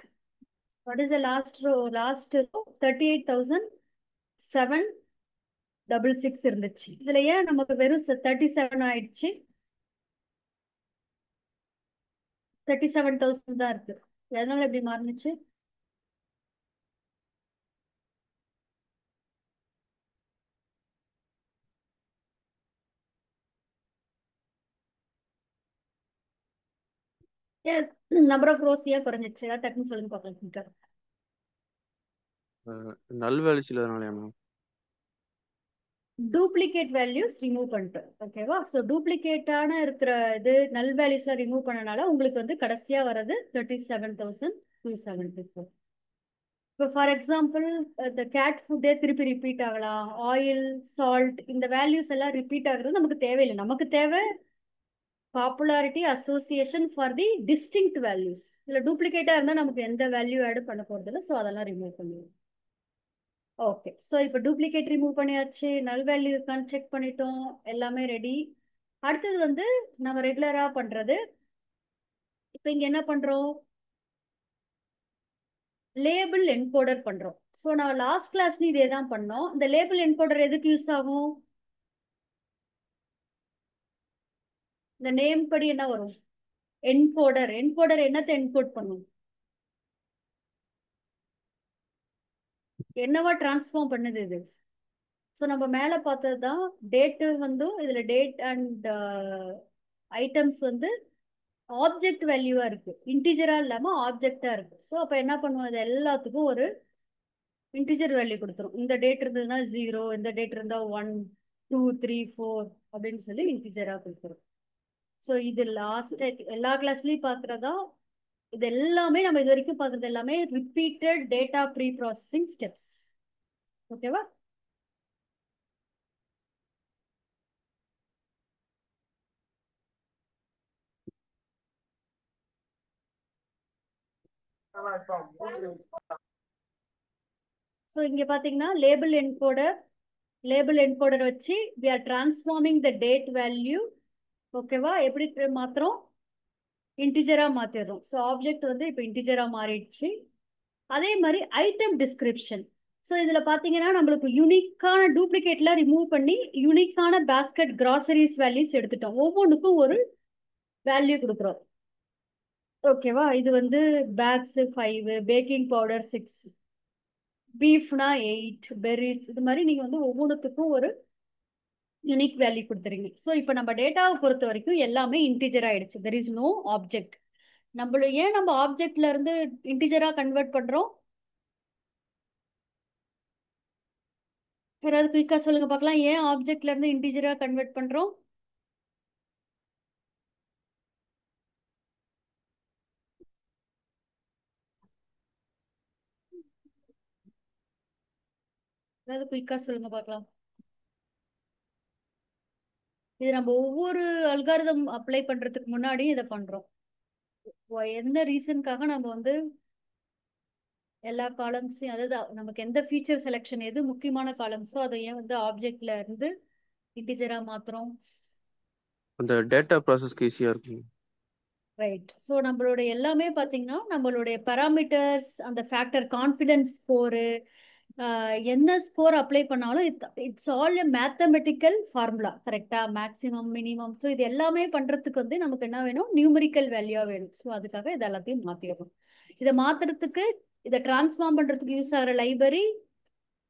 what is the last row? Last row 38,766 இருந்துச்சு. இதுல ஏன் நமக்கு வெறும் 37 ஆயிடுச்சு? 37,000 தான் இருக்கு. எதனால எப்படி மாறுனுச்சு? நம்பர் ஆஃப் ரோஸ் ஏன் குறைஞ்சிச்சு? ஏதாவது டக்குன்னு சொல்லுங்க பார்க்கலாம். நல் வேல்யூஸ் இல்லாதனாலயா மேம்? டூப்ளிகேட் வேல்யூஸ் ரிமூவ் பண்ணிட்டோம். ஓகேவா? ஸோ டூப்ளிகேட்டான இருக்கிற இது நல் வேல்யூஸ்ல ரிமூவ் பண்ணனால உங்களுக்கு வந்து கடைசியா வர்றது 37,274. இப்போ ஃபார் எக்ஸாம்பிள் இந்த கேட் ஃபுட்டே திருப்பி ரிப்பீட் ஆகலாம், ஆயில், சால்ட், இந்த வேல்யூஸ் எல்லாம் ரிப்பீட் ஆகுறது நமக்கு தேவையில்லை. நமக்கு தேவை popularity association for the distinct values. இதில் டூப்ளிகேட்டாக இருந்தால் நமக்கு எந்த வேல்யூ ஆட் பண்ண போகிறது இல்லை. ஸோ அதெல்லாம் ரிமூவ் பண்ணுவோம். ஓகே, ஸோ இப்போ டூப்ளிகேட் ரிமூவ் பண்ணியாச்சு, நல் வேல்யூ இருக்கான்னு செக் பண்ணிட்டோம், எல்லாமே ரெடி. அடுத்தது வந்து நம்ம ரெகுலராக பண்ணுறது. இப்போ இங்கே என்ன பண்ணுறோம்? லேபிள் என்கோடர் பண்ணுறோம். ஸோ நான் லாஸ்ட் கிளாஸ்லையும் இதே தான் பண்ணோம். இந்த லேபிள் என்கோடர் எதுக்கு யூஸ் ஆகும்? இந்த நேம் படி என்ன வரும்? என்கோடர். என்கோடர் என்னத்தை என்கோட் பண்ணும்? என்னவா டிரான்ஸ்ஃபார்ம் பண்ணுது இது? ஸோ நம்ம மேலே பார்த்தது தான் டேட்டு வந்து இதில் டேட் அண்ட் ஐட்டம்ஸ் வந்து ஆப்ஜெக்ட் வேல்யூவா இருக்கு, இன்டிஜரா இல்லாம ஆப்ஜெக்டா இருக்கு. ஸோ அப்போ என்ன பண்ணுவோம், இது எல்லாத்துக்கும் ஒரு இன்டிஜர் வேல்யூ கொடுத்துரும். இந்த டேட் இருந்ததுன்னா 0, இந்த டேட் இருந்தா 1, 2, 3, 4 அப்படின்னு சொல்லி இன்டிஜரா கொடுத்துரும். ஸோ இது லாஸ்ட் எல்லா கிளாஸ்லயும் பார்க்கறதா. இது எல்லாமே நம்ம இது வரைக்கும் பார்க்கறது எல்லாமே repeated data preprocessing steps. ஓகேவா? ஸோ இங்க பாத்தீங்கன்னா லேபிள் என்கோடர் வச்சு we are transforming the date value. ஓகேவா? எப்படி மாத்திரம் இன்டிஜரா மாத்திடுறோம். ஸோ ஆப்ஜெக்ட் வந்து இப்போ இன்டிஜரா மாறிடுச்சு. அதே மாதிரி ஐட்டம் டிஸ்கிரிப்ஷன். ஸோ இதுல பாத்தீங்கன்னா நம்மளுக்கு யூனிக்கான டூப்ளிகேட்ல ரிமூவ் பண்ணி யூனிக்கான பேஸ்கெட் கிராசரிஸ் வேல்யூஸ் எடுத்துட்டோம். ஒவ்வொன்றுக்கும் ஒரு வேல்யூ கொடுக்குறோம். ஓகேவா? இது வந்து பேக்ஸ் 5, பேக்கிங் பவுடர் 6, பீஃப்னா 8, பெர்ரிஸ், இது மாதிரி நீங்க வந்து ஒவ்வொன்றுத்துக்கும் ஒரு யூனிக் வேல்யூ கொடுத்துறீங்க. ஸோ இப்போ நம்ம டேட்டாவை பொறுத்த வரைக்கும் எல்லாமே இன்டிஜர் ஆயிடுச்சு. There is no object. ஏன் நம்ம ஆப்ஜெக்ட்ல இருந்து இன்டிஜரா கன்வெர்ட் பண்றோம்? யாராவது குயிக்கா சொல்லுங்க பார்க்கலாம். ஏன் ஆப்ஜெக்ட்ல இருந்து இன்டிஜரா கன்வெர்ட் பண்றோம்? ஏதாவது குயிக்கா சொல்லுங்க பார்க்கலாம். இது நம்ம ஒவ்வொரு அல்காரிதம் அப்ளை பண்றதுக்கு முன்னாடி இதை பண்றோம். எந்த ரீசனுக்காக நம்ம வந்து எல்லா காலம்ஸையும், அதாவது நமக்கு எந்த ஃபீச்சர் செலெக்ஷன் எது முக்கியமான காலம்ஸோ அதை ஏன் வந்து ஆப்ஜெக்ட்ல இருந்து இன்டிஜரா மாத்துறோம்? அந்த டேட்டா ப்ராசஸ்க்கு ஈஸியா இருக்கும். ரைட். ஸோ நம்மளோட எல்லாமே பார்த்தீங்கன்னா நம்மளுடைய பேராமீட்டர்ஸ், அந்த ஃபேக்டர் கான்ஃபிடன்ஸ் ஸ்கோரு, என்ன ஸ்கோர் அப்ளை பண்ணாலும் it's all a mathematical formula. கரெக்டா? Maximum, minimum. ஸோ இது எல்லாமே பண்றதுக்கு வந்து நமக்கு என்ன வேணும்? நியூமரிக்கல் வேல்யூவா வேணும். ஸோ அதுக்காக இது எல்லாத்தையும் மாத்திடணும். இதை மாத்துறதுக்கு, இதை டிரான்ஸ்ஃபார்ம் பண்றதுக்கு யூஸ் ஆகிற லைப்ரரி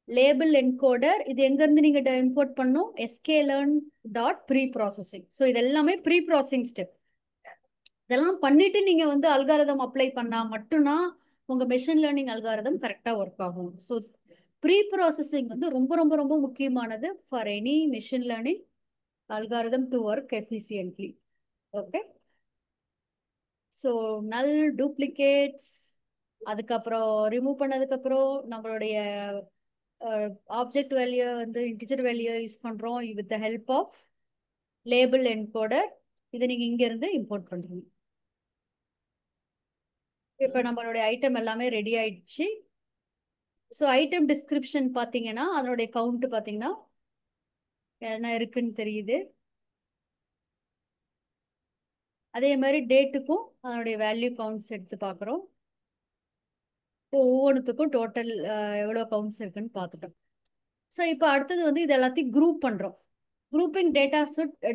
லேபிள் என்கோடர். இது எங்க இருந்து நீங்க இம்போர்ட் பண்ணும்? sklearn.preprocessing. ஸோ இது எல்லாமே ப்ரீ ப்ராசஸிங் ஸ்டெப். இதெல்லாம் பண்ணிட்டு நீங்க வந்து அல்காரிதம் அப்ளை பண்ணா மட்டும்தான் உங்க மெஷின் லேர்னிங் அல்காரிதம் கரெக்டா ஒர்க் ஆகும். ஸோ ப்ரீ ப்ராசஸிங் வந்து ரொம்ப ரொம்ப ரொம்ப முக்கியமானது for any machine learning algorithm to work efficiently. Okay. So null, duplicates, அதுக்கப்புறம் ரிமூவ் பண்ணதுக்கப்புறம் நம்மளுடைய ஆப்ஜெக்ட் வேல்யூ வந்து இன்டிஜர் வேல்யூ யூஸ் பண்றோம் with the help of label encoder. இதை நீங்க இங்க இருந்து இம்போர்ட் பண்றீங்க. இப்போ நம்மளுடைய ஐட்டம் எல்லாமே ரெடி ஆயிடுச்சு. ஸோ ஐட்டம் டிஸ்கிரிப்ஷன் பார்த்தீங்கன்னா அதனுடைய கவுண்ட் பார்த்தீங்கன்னா என்ன இருக்குன்னு தெரியுது. அதே மாதிரி டேட்டுக்கும் அதனுடைய வேல்யூ கவுண்ட்ஸ் எடுத்து பார்க்குறோம். இப்போ ஒவ்வொன்றுத்துக்கும் டோட்டல் எவ்வளோ கவுண்ட்ஸ் இருக்குன்னு பார்த்துட்டோம். ஸோ இப்போ அடுத்தது வந்து இது எல்லாத்தையும் குரூப் பண்ணுறோம். Grouping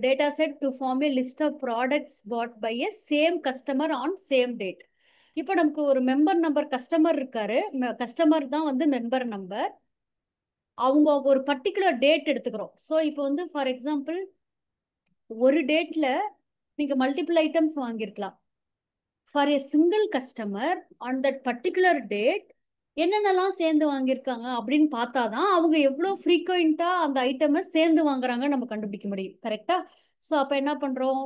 data set to form a list of products bought by a same customer on same date. இப்போ நமக்கு ஒரு மெம்பர் நம்பர் கஸ்டமர் இருக்காரு. கஸ்டமர் தான் வந்து மெம்பர் நம்பர். அவங்க ஒரு பர்டிகுலர் டேட் எடுத்துக்கிறோம். ஸோ இப்போ வந்து ஃபார் எக்ஸாம்பிள் ஒரு டேட்ல நீங்க மல்டிபிள் ஐட்டம்ஸ் வாங்கியிருக்கலாம். For a single customer on that particular date என்னென்னலாம் சேர்ந்து வாங்கியிருக்காங்க அப்படின்னு பார்த்தாதான் அவங்க எவ்வளோ ஃப்ரீக்வெண்டா அந்த ஐட்டமை சேர்ந்து வாங்குறாங்க நம்ம கண்டுபிடிக்க முடியும். கரெக்டா? ஸோ அப்போ என்ன பண்றோம்?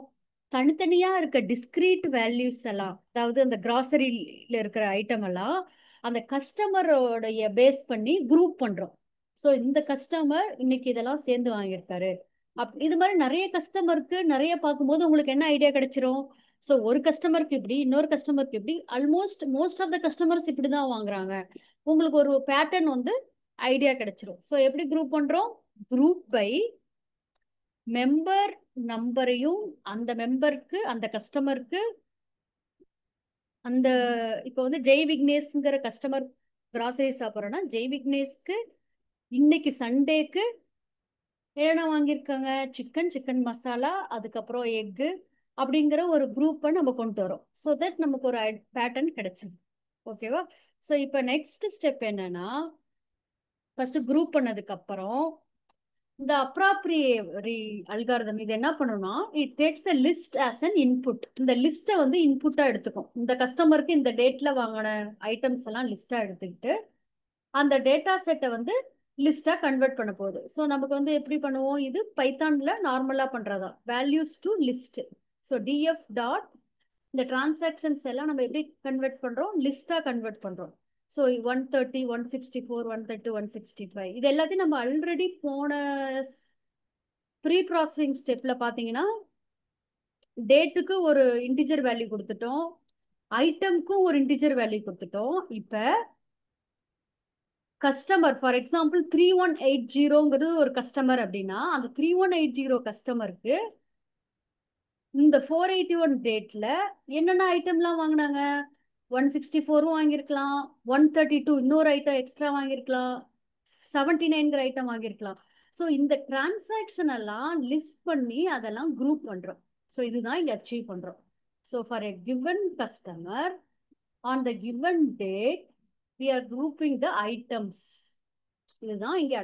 தனித்தனியா இருக்க டிஸ்கிரீட் வேல்யூஸ் எல்லாம், அதாவது அந்த கிராசரியில இருக்கிற ஐட்டம் எல்லாம் அந்த கஸ்டமரோடைய பேஸ் பண்ணி குரூப் பண்றோம். ஸோ இந்த கஸ்டமர் இன்னைக்கு இதெல்லாம் சேர்ந்து வாங்கியிருக்காரு. இது மாதிரி நிறைய கஸ்டமருக்கு நிறைய பார்க்கும்போது உங்களுக்கு என்ன ஐடியா கிடைச்சிரும்? ஸோ ஒரு கஸ்டமருக்கு இப்படி, இன்னொரு கஸ்டமருக்கு இப்படி, almost most of the customers இப்படி தான் வாங்குறாங்க. உங்களுக்கு ஒரு பேட்டர்ன் வந்து ஐடியா கிடைச்சிரும். ஸோ எப்படி குரூப் பண்றோம்? குரூப் பை மெம்பர் நம்பரையும் அந்த மெம்பருக்கு, அந்த கஸ்டமருக்கு, அந்த இப்போ வந்து ஜெய் விக்னேஷ்ங்கிற கஸ்டமர் கிராசரி சாப்பிட்றோன்னா ஜெய் விக்னேஷ்க்கு இன்னைக்கு சண்டேக்கு என்னென்ன வாங்கியிருக்காங்க? சிக்கன் மசாலா, அதுக்கப்புறம் எக்கு அப்படிங்கிற ஒரு குரூப்பை நம்ம கொண்டு வரோம். ஸோ தட் நமக்கு ஒரு பேட்டர்ன் கிடைச்சிடும். ஓகேவா? ஸோ இப்போ நெக்ஸ்ட் ஸ்டெப் என்னன்னா, ஃபர்ஸ்ட் குரூப் பண்ணதுக்கு அப்புறம் இந்த அப்ராப்ரியரி அல்காரிதம் இது என்ன பண்ணும்னா it takes a list as an input. இந்த லிஸ்ட்டை வந்து இன்புட்டா எடுத்துக்கும். இந்த கஸ்டமருக்கு இந்த டேட்ல வாங்கின ஐட்டம்ஸ் எல்லாம் லிஸ்டா எடுத்துக்கிட்டு அந்த டேட்டா செட்டை வந்து லிஸ்டா கன்வெர்ட் பண்ண போகுது. ஸோ நமக்கு வந்து எப்படி பண்ணுவோம், இது பைத்தான்ல நார்மலா பண்றதா values to list. So DF dot இந்த டிரான்சாக்ஷன்ஸ் எல்லாம் நம்ம எப்படி கன்வெர்ட் பண்றோம், லிஸ்டா கன்வெர்ட் பண்றோம். ஸோ 130 164 130 165 இது எல்லாத்தையும் நம்ம ஆல்ரெடி போன ப்ரீ ப்ராசஸிங் ஸ்டெப்ல பாத்தீங்கன்னா டேட்டுக்கு ஒரு இன்டிஜர் வேல்யூ கொடுத்துட்டோம், ஐட்டம்க்கும் ஒரு இன்டிஜர் வேல்யூ கொடுத்துட்டோம். இப்ப கஸ்டமர் ஃபார் எக்ஸாம்பிள் 3180ங்கிறது ஒரு கஸ்டமர் அப்படின்னா அந்த 3180 கஸ்டமருக்கு இந்த 481 டேட்ல என்னென்ன ஐட்டம்லாம் வாங்கினாங்க, 164 வாங்கியிருக்கலாம், 132 இன்னொரு ஐட்டம் எக்ஸ்ட்ரா வாங்கியிருக்கலாம், 79ங்கிற ஐட்டம் வாங்கியிருக்கலாம். ஸோ இந்த டிரான்சாக்ஷன் எல்லாம் லிஸ்ட் பண்ணி அதெல்லாம் குரூப் பண்றோம். ஸோ இதுதான் இங்க அச்சீவ் பண்றோம். So for a given customer on the given date we are grouping the items. இதுதான் இங்க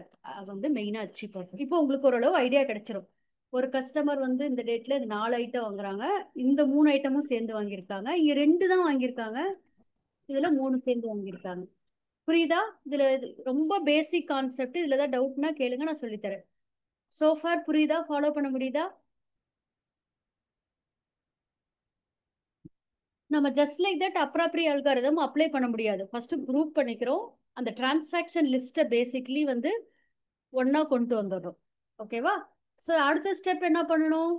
வந்து மெயினா அச்சீவ் பண்றோம். இப்போ உங்களுக்கு ஓரளவு ஐடியா கிடைச்சிரும். ஒரு கஸ்டமர் வந்து இந்த டேட்ல இது 4 ஐட்டம் வாங்குறாங்க, இந்த 3 ஐட்டமும் சேர்ந்து வாங்கியிருக்காங்க, இங்க 2 தான் வாங்கியிருக்காங்க, இதுல 3 சேர்ந்து வாங்கியிருக்காங்க. புரியுதா? இதுல ரொம்ப பேசிக் கான்செப்ட். இதுல ஏதாவது டவுட்னா கேளுங்க, நான் சொல்லித்தரேன். சோஃபார் புரியுதா? ஃபாலோ பண்ண முடியுதா? நம்ம just like that apriori algorithm apply பண்ண முடியாது. ஃபர்ஸ்ட் குரூப் பண்ணிக்கிறோம், அந்த டிரான்சாக்ஷன் லிஸ்ட்டை பேசிக்லி வந்து ஒன்னா கொண்டு வந்துடுறோம். ஓகேவா? ஸோ அடுத்த ஸ்டெப் என்ன பண்ணணும்,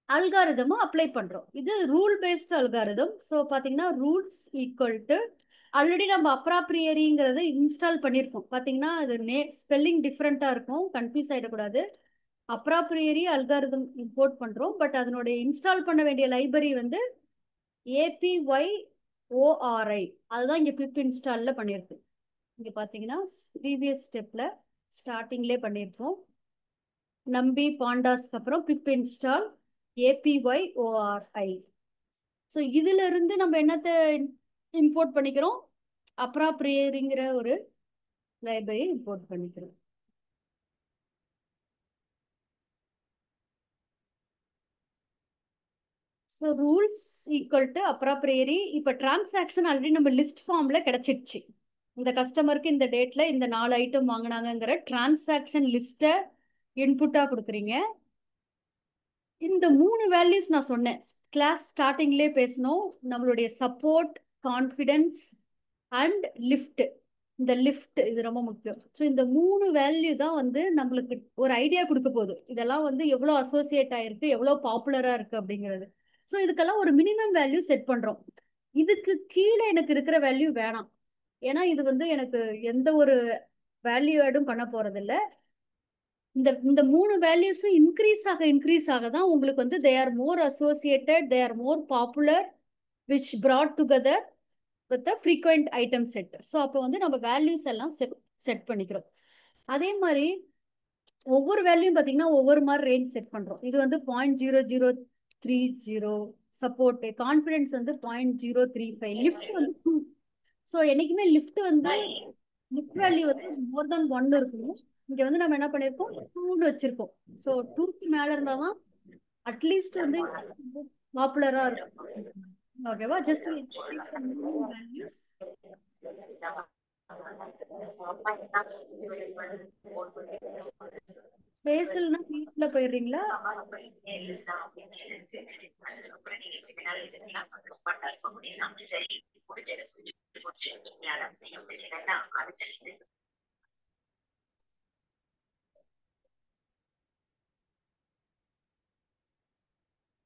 அல்காரிதமும் அப்ளை பண்றோம். இது ரூல் பேஸ்ட் அல்காரிதம். ஸோ பாத்தீங்கன்னா ரூல்ஸ் ஈக்குவல் டு ஆல்ரெடி நம்ம அப்ராப்ரியரிங்கிறத இன்ஸ்டால் பண்ணியிருக்கோம். பாத்தீங்கன்னா அது ஸ்பெல்லிங் டிஃப்ரெண்டா இருக்கும், கன்ஃபியூஸ் ஆயிடக்கூடாது. அப்ராப்ரியரி அல்காரிதம் இம்போர்ட் பண்றோம், பட் அதனுடைய இன்ஸ்டால் பண்ண வேண்டிய லைப்ரரி வந்து APYORI. அதுதான் இங்க பிப் இன்ஸ்டால்ல பண்ணியிருக்கு. இங்க பாத்தீங்கன்னா ப்ரீவியஸ் ஸ்டெப்ல ஸ்டார்டிங்லேயே பண்ணியிருக்கோம். நம்பி பாண்டாஸ்க்கு அப்புறம் பிப் இன்ஸ்டால் APYORI. ஸோ இதுல இருந்து நம்ம என்னத்தை இம்போர்ட் பண்ணிக்கிறோம், அப்ராப்ரியரிங்கிற ஒரு லைப்ரரி இம்போர்ட் பண்ணிக்கிறோம். So rules equal to apriori. இப்போ டிரான்சாக்ஷன் ஆல்ரெடி நம்ம லிஸ்ட் ஃபார்ம்ல கிடைச்சிடுச்சு. இந்த கஸ்டமருக்கு இந்த டேட்ல இந்த 4 ஐட்டம் வாங்கினாங்கிற டிரான்சாக்ஷன் லிஸ்ட்டை இன்புட்டா கொடுக்குறீங்க. இந்த 3 வேல்யூஸ் நான் சொன்னேன் கிளாஸ் ஸ்டார்டிங்லேயே பேசணும், நம்மளுடைய சப்போர்ட், கான்ஃபிடன்ஸ் அண்ட் லிஃப்ட். இந்த லிஃப்ட் இது ரொம்ப முக்கியம். ஸோ இந்த 3 வேல்யூ தான் வந்து நம்மளுக்கு ஒரு ஐடியா கொடுக்க போகுது, இதெல்லாம் வந்து எவ்வளோ அசோசியேட் ஆயிருக்கு, எவ்வளோ பாப்புலரா இருக்கு அப்படிங்கிறது. ஸோ இதுக்கெல்லாம் ஒரு மினிமம் வேல்யூ செட் பண்றோம். இதுக்கு கீழே எனக்கு இருக்கிற வேல்யூ வேணாம், ஏன்னா இது வந்து எனக்கு எந்த ஒரு வேல்யூ ஆடும் பண்ண போறது இல்லை. இந்த 3 வேல்யூஸும் இன்க்ரீஸ் ஆக தான் உங்களுக்கு வந்து they are more associated, they are more popular, which brought together with frequent item set. So அப்போ வந்து நம்ம வேல்யூஸ் எல்லாம் செட் பண்ணிக்கிறோம். அதே மாதிரி ஒவ்வொரு வேல்யூயும் பார்த்தீங்கன்னா ஒவ்வொரு மாதிரி ரேஞ்ச் செட் பண்றோம். இது வந்து 0.0030 சப்போர்ட், கான்ஃபிடன்ஸ் வந்து 0.035, லிஃப்ட் வந்து 2. ஸோ என்னைக்குமே லிஃப்ட் வேல்யூ வந்து மோர் தென் 1 இருக்கணும். இங்க வந்து நம்ம என்ன பண்ணிருக்கோம், 2ன்னு வச்சிருக்கோம். ஸோ 2க்கு மேல இருந்தாதான் அட்லீஸ்ட் வந்து பாப்புலரா இருக்கும். ஓகேவா? Just values. பேசல்னா வீட்ல போயிடுறீங்களா?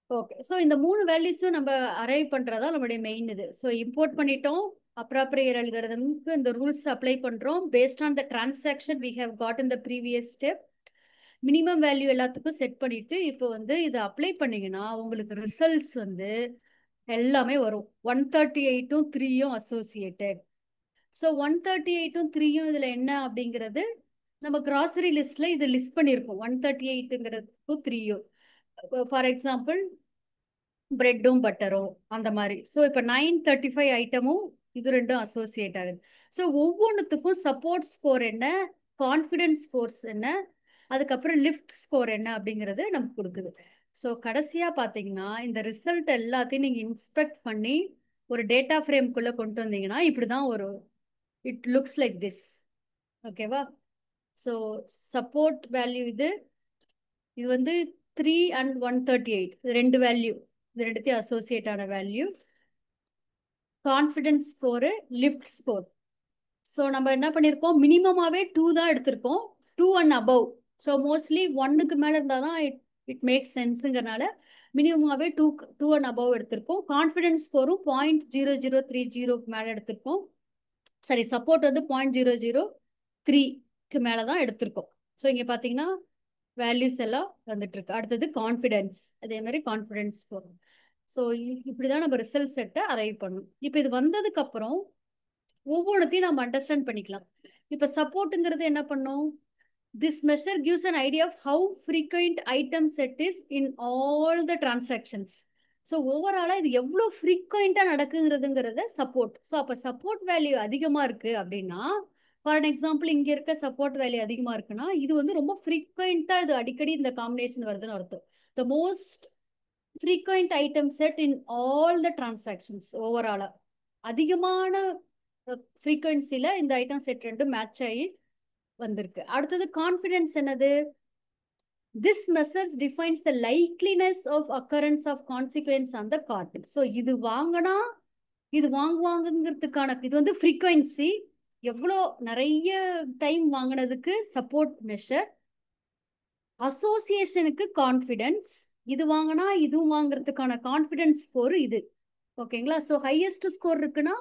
ஓகே. ஸோ இந்த 3 வேல்யூஸும் நம்ம அரைவ் பண்றதா நம்மளுடைய மெயின் இது. ஸோ இம்போர்ட் பண்ணிட்டோம், அப்ராப்ரியர் அல்காரிதம்க்கு இந்த ரூல்ஸ் அப்ளை பண்றோம் based on the transaction we have got in the previous step. Minimum value எல்லாத்துக்கும் செட் பண்ணிட்டு இப்போ வந்து இதை அப்ளை பண்ணீங்கன்னா உங்களுக்கு ரிசல்ட்ஸ் வந்து எல்லாமே வரும். 138ம் 3யும் அசோசியேட்டட். ஸோ 138ம் 3யும் இதுல என்ன அப்படிங்கிறது நம்ம கிராசரி லிஸ்ட்ல இது லிஸ்ட் பண்ணியிருக்கோம். 138ங்கிறதுக்கும் 3யும் ஃபார் எக்ஸாம்பிள் பிரெட்டும் பட்டரும் அந்த மாதிரி. ஸோ இப்போ 935 ஐட்டமும் இது ரெண்டும் அசோசியேட் ஆகுது. ஸோ ஒவ்வொன்றுத்துக்கும் சப்போர்ட் ஸ்கோர் என்ன, கான்ஃபிடன்ஸ் ஸ்கோர்ஸ் என்ன, அதுக்கப்புறம் லிஃப்ட் ஸ்கோர் என்ன அப்படிங்கிறது நமக்கு கொடுக்குது. ஸோ கடைசியாக பார்த்தீங்கன்னா இந்த ரிசல்ட் எல்லாத்தையும் நீங்கள் இன்ஸ்பெக்ட் பண்ணி ஒரு டேட்டா ஃப்ரேம்குள்ளே கொண்டு வந்தீங்கன்னா இப்படி தான் ஒரு இட் லுக்ஸ் லைக் திஸ். ஓகேவா? ஸோ சப்போர்ட் வேல்யூ இது வந்து 3 and 138 இது ரெண்டு வேல்யூ, இது ரெண்டுத்தையும் அசோசியேட் ஆன value. Confidence score, lift score. So நம்ம என்ன பண்ணியிருக்கோம், மினிமமாகவே 2 தான் எடுத்திருக்கோம், 2 and above. ஸோ மோஸ்ட்லி 1க்கு மேலே இருந்தால் தான் இட் மேக்ஸ் சென்ஸுங்கிறனால மினிமமாகவே 2 and above எடுத்திருக்கோம். கான்ஃபிடன்ஸ் ஸ்கோரும் 0.0030க்கு மேலே எடுத்திருக்கோம். சரி, சப்போர்ட் வந்து 0.003க்கு மேலே தான் எடுத்திருக்கோம். ஸோ இங்கே பார்த்தீங்கன்னா வேல்யூஸ் எல்லாம் வந்துட்டு இருக்கு. அடுத்தது கான்ஃபிடன்ஸ், அதே மாதிரி கான்ஃபிடன்ஸ் ஸ்கோர். ஸோ இப்படிதான் நம்ம ரிசல்ட் செட்டை அரைவ் பண்ணணும். இப்போ இது வந்ததுக்கு அப்புறம் ஒவ்வொன்றத்தையும் நம்ம அண்டர்ஸ்டாண்ட் பண்ணிக்கலாம். இப்போ சப்போர்ட்டுங்கிறது என்ன பண்ணும், this measure gives an idea of how frequent item set is in all the transactions. So ஓவராலாக இது எவ்வளோ ஃப்ரீக்வெண்ட்டாக நடக்குங்கிறதுங்கிறத சப்போர்ட். ஸோ அப்போ சப்போர்ட் வேல்யூ அதிகமாக இருக்குது அப்படின்னா, ஃபார் எக்ஸாம்பிள் இங்கே இருக்க சப்போர்ட் வேல்யூ அதிகமாக இருக்குன்னா இது வந்து ரொம்ப ஃப்ரீக்வெண்ட்டாக இது அடிக்கடி இந்த காம்பினேஷன் வருதுன்னு அர்த்தம். The most frequent item set in all the transactions. ஓவராலாக அதிகமான ஃப்ரீக்வன்சியில் இந்த ஐட்டம் செட் ரெண்டு மேட்ச் ஆகி வந்திருக்கு. அடுத்தது கான்ஃபிடன்ஸ் என்னது, this measures defines the likeliness of occurrence of consequence on the cart. So இது வாங்கினா இது வாங்குவாங்கிறதுக்கான இது வந்து ஃப்ரீக்வன்சி, எவ்வளோ நிறைய டைம் வாங்கினதுக்கு சப்போர்ட் மெஷர். அசோசியேஷனுக்கு கான்ஃபிடன்ஸ், இது வாங்கினா இதுவும் வாங்குறதுக்கான கான்ஃபிடன்ஸ் ஸ்கோர் இது. ஓகேங்களா? ஸோ ஹையஸ்ட் ஸ்கோர் இருக்குன்னா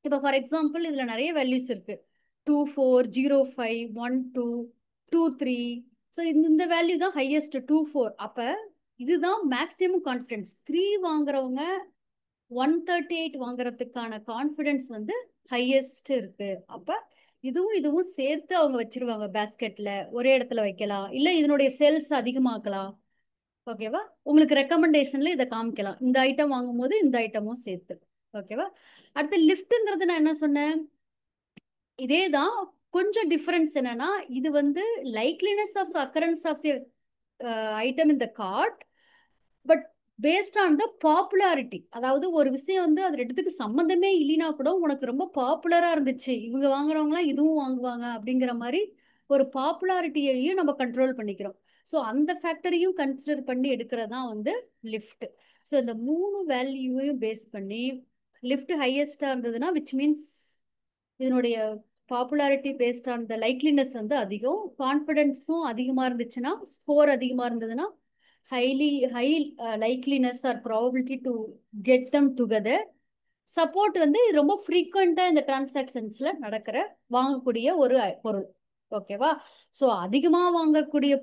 இப்போ ஃபார் எக்ஸாம்பிள் இதில் நிறைய வேல்யூஸ் இருக்கு, 24, 05, 12, 23. ஸோ இந்த வேல்யூ தான் ஹையஸ்ட் 24. அப்போ இதுதான் மேக்ஸிமம் கான்ஃபிடன்ஸ். 3 வாங்குறவங்க 138 வாங்குறதுக்கான கான்ஃபிடன்ஸ் வந்து ஹையஸ்ட் இருக்கு. அப்போ இதுவும் சேர்த்து அவங்க வச்சிருவாங்க பேஸ்கெட்ல, ஒரே இடத்துல வைக்கலாம், இல்லை இதனுடைய சேல்ஸ் அதிகமாக்கலாம். ஓகேவா? உங்களுக்கு ரெக்கமெண்டேஷன்ல இதை காமிக்கலாம், இந்த ஐட்டம் வாங்கும் போது இந்த ஐட்டமும் சேர்த்து. ஓகேவா? அடுத்து லிஃப்ட்டுங்கிறது நான் என்ன சொன்னேன், இதே தான், கொஞ்சம் டிஃபரன்ஸ் என்னன்னா இது வந்து likeliness of occurrence of item in the cart but based on the popularity. அதாவது ஒரு விஷயம் வந்து அது ரெண்டுத்துக்கு சம்மந்தமே இல்லைனா கூட உனக்கு ரொம்ப பாப்புலரா இருந்துச்சு, இவங்க வாங்குறவங்களாம் இதுவும் வாங்குவாங்க அப்படிங்கிற மாதிரி ஒரு பாப்புலாரிட்டியையும் நம்ம கண்ட்ரோல் பண்ணிக்கிறோம். ஸோ அந்த ஃபேக்டரையும் கன்சிடர் பண்ணி எடுக்கிறது தான் வந்து லிஃப்ட். ஸோ இந்த 3 வேல்யூவையும் பேஸ் பண்ணி லிஃப்ட் ஹையஸ்டாக இருந்ததுன்னா விச் மீன்ஸ் இதனுடைய popularity based on the likeliness வந்து அதிகம், கான்ஃபிடென்ஸும் அதிகமாக இருந்துச்சுன்னா, ஸ்கோர் அதிகமாக இருந்ததுன்னா high likeliness or probability to get them together. Support வந்து ரொம்ப ஃப்ரீக்வெண்ட்டாக இந்த டிரான்சாக்ஷன்ஸில் நடக்கிற வாங்கக்கூடிய ஒரு பொருள். ஓகேவா? ஸோ அதிகமாக வாங்கக்கூடிய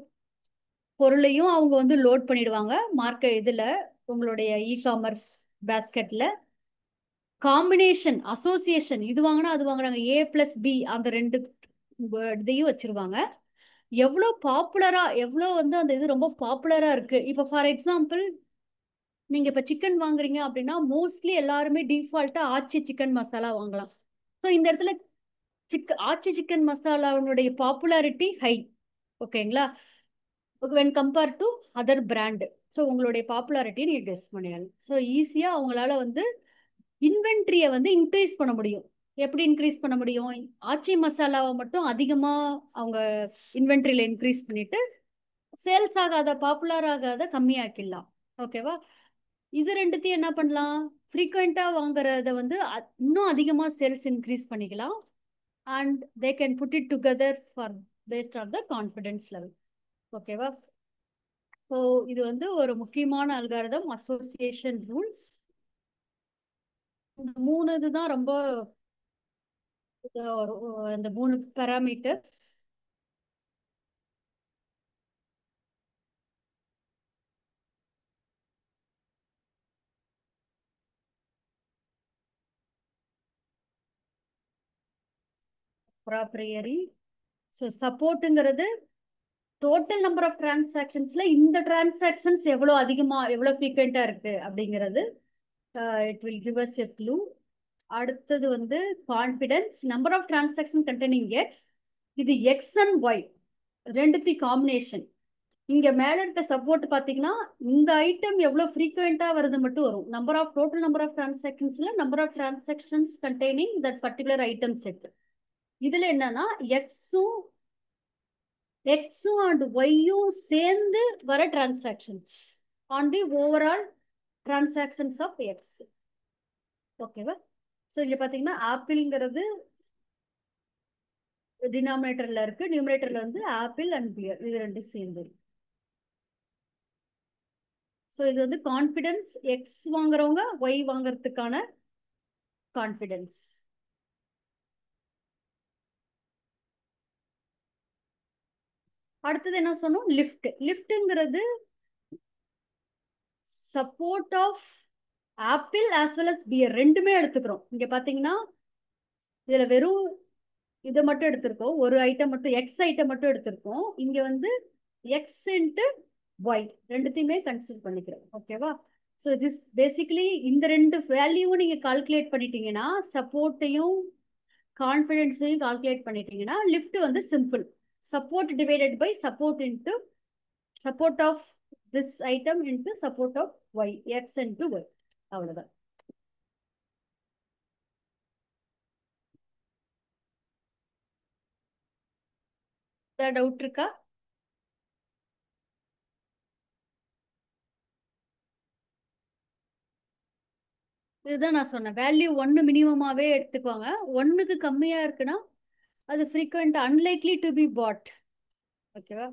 பொருளையும் அவங்க வந்து லோட் பண்ணிடுவாங்க மார்க்கெட் இதில், உங்களுடைய இ-காமர்ஸ் பேஸ்கெட்டில். காம்பினேஷன், அசோசியேஷன், இது வாங்கினா அது வாங்குறாங்க, A+B அந்த ரெண்டு இதையும் வச்சிருவாங்க. எவ்வளோ பாப்புலராக, எவ்வளோ வந்து அந்த இது ரொம்ப பாப்புலராக இருக்குது. இப்போ ஃபார் எக்ஸாம்பிள் நீங்கள் இப்போ சிக்கன் வாங்குறீங்க அப்படின்னா மோஸ்ட்லி எல்லாருமே டிஃபால்ட்டாக ஆச்சி சிக்கன் மசாலா வாங்கலாம். ஸோ இந்த இடத்துல ஆச்சி சிக்கன் மசாலாவுடைய பாப்புலாரிட்டி ஹை. ஓகேங்களா? when compared to other brand. So உங்களுடைய பாப்புலாரிட்டியை நீங்கள் கெஸ் பண்ணிடலாம். ஸோ ஈஸியாக அவங்களால வந்து இன்வென்ட்ரியை வந்து இன்க்ரீஸ் பண்ண முடியும். எப்படி இன்க்ரீஸ் பண்ண முடியும், ஆச்சி மசாலாவை மட்டும் அதிகமாக அவங்க இன்வென்ட்ரியில் இன்க்ரீஸ் பண்ணிட்டு சேல்ஸ் ஆகாத, பாப்புலர் ஆகாத கம்மியாக்கிடலாம். ஓகேவா? இது ரெண்டுத்தையும் என்ன பண்ணலாம், ஃப்ரீக்வெண்ட்டாக வாங்குறத வந்து இன்னும் அதிகமாக சேல்ஸ் இன்க்ரீஸ் பண்ணிக்கலாம். And they can put it together for based on the confidence level. ஓகேவா? ஸோ இது வந்து ஒரு முக்கியமான அல்காரிதம், அசோசியேஷன் ரூல்ஸ். இந்த 3 இதுதான் ரொம்ப இந்த 3 பேராமீட்டர்ஸ். ப்ராப்ரியரி. ஸோ சப்போர்ட்டுங்கிறது டோட்டல் நம்பர் ஆஃப் டிரான்சாக்ஷன்ஸ்ல இந்த டிரான்சாக்ஷன்ஸ் எவ்வளோ அதிகமாக எவ்வளோ ஃப்ரீக்வெண்ட்டாக இருக்கு அப்படிங்கிறது it will give us a clue. அடுத்தது வந்து confidence, number of transaction containing X, இது எக்ஸ் அண்ட் ஒய். ரெண்டுத்தி காம்பினேஷன். இங்க மேல இருக்க சப்போர்ட் பாத்தீங்கன்னா இந்த ஐட்டம் எவ்வளவு ஃப்ரீக்வெண்டா வருது மட்டும் வரும். டோட்டல் நம்பர் ஆஃப் டிரான்சாக்ஷன்ஸ்ல number of transactions containing that particular item set. இதுல என்னன்னா எக்ஸும் அண்ட் ஒய்யும் சேர்ந்து வர transactions on the overall transactions of X. ஓகேவா? ஸோ இங்க பாத்தீங்கன்னா ஆப்பிள்ங்கிறது டினாமினேட்டர்ல இருக்கு, நியூமரேட்டர்ல வந்து ஆப்பிள் அண்ட் பியர் இது ரெண்டும் சேர்ந்து. ஸோ இது வந்து கான்ஃபிடன்ஸ், எக்ஸ் வாங்குறவங்க ஒய் வாங்குறதுக்கான கான்ஃபிடன்ஸ். அடுத்தது என்ன சொன்னோம்? லிஃப்ட். லிஃப்ட்ங்கிறது support of apple as well as pear ரெண்டுமே எடுத்துக்கிறோம். இங்க பாத்தீங்கன்னா இதுல வெறும் இதை மட்டும் எடுத்திருக்கோம், ஒரு ஐட்டம் மட்டும் எக்ஸ் ஐட்டம் மட்டும் எடுத்திருக்கோம். இங்க வந்து எக்ஸ் இன்ட்டு ஒய் ரெண்டுத்தையுமே கன்சிடர் பண்ணிக்கிறோம். ஓகேவா? ஸோ திஸ் பேசிக்கலி இந்த ரெண்டு வேல்யூவும் நீங்க கால்குலேட் பண்ணிட்டீங்கன்னா, சப்போர்ட்டையும் கான்ஃபிடன்ஸையும் கால்குலேட் பண்ணிட்டீங்கன்னா லிஃப்ட் வந்து simple. Support divided by support into support of this item into support of Y, X into Y. அவ்வளவுதான். டவுட் இருக்கா? இதுதான் நான் சொன்னேன், வேல்யூ 1 மினிமமாவே எடுத்துக்கோங்க. 1க்கு கம்மியா இருக்குன்னா அது ஃப்ரீக்வெண்ட் அன்லைக்லி டு பி பாட். ஓகேவா?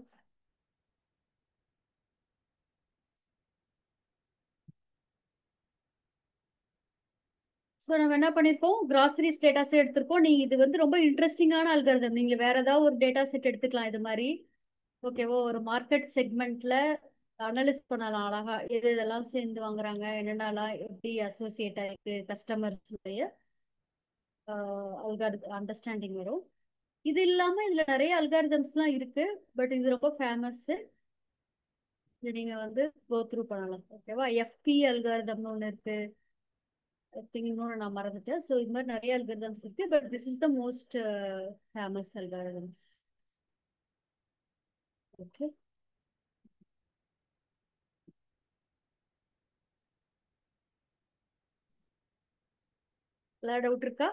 ஸோ நம்ம என்ன பண்ணியிருக்கோம், கிராசரிஸ் டேட்டா செட் எடுத்திருக்கோம். நீங்க இது வந்து ரொம்ப இன்ட்ரெஸ்டிங்கான அல்காரிதம். நீங்க வேற ஏதாவது ஒரு டேட்டா செட் எடுத்துக்கலாம் இது மாதிரி. ஓகேவா? ஒரு மார்க்கெட் செக்மெண்ட்ல அனலிஸ் பண்ணலாம் அழகா, எது இதெல்லாம் சேர்ந்து வாங்குறாங்க, என்னென்னலாம் எப்படி அசோசியேட் ஆயிருக்கு கஸ்டமர்ஸுடைய அண்டர்ஸ்டாண்டிங் வரும். இது இல்லாம இதுல நிறைய அல்காரிதம்ஸ்லாம் இருக்கு, பட் இது ரொம்ப ஃபேமஸ். இது நீங்க வந்து கோ த்ரூ பண்ணலாம். ஓகேவா? எஃப்பி அல்காரிதம்னு ஒன்று இருக்கு, இன்னொன்று நான் மறந்துட்டேன். ஸோ இது மாதிரி நிறைய அல்காரிதம்ஸ் இருக்கு, but this is the most famous algorithms. Okay, எல்லா டவுட் இருக்கா?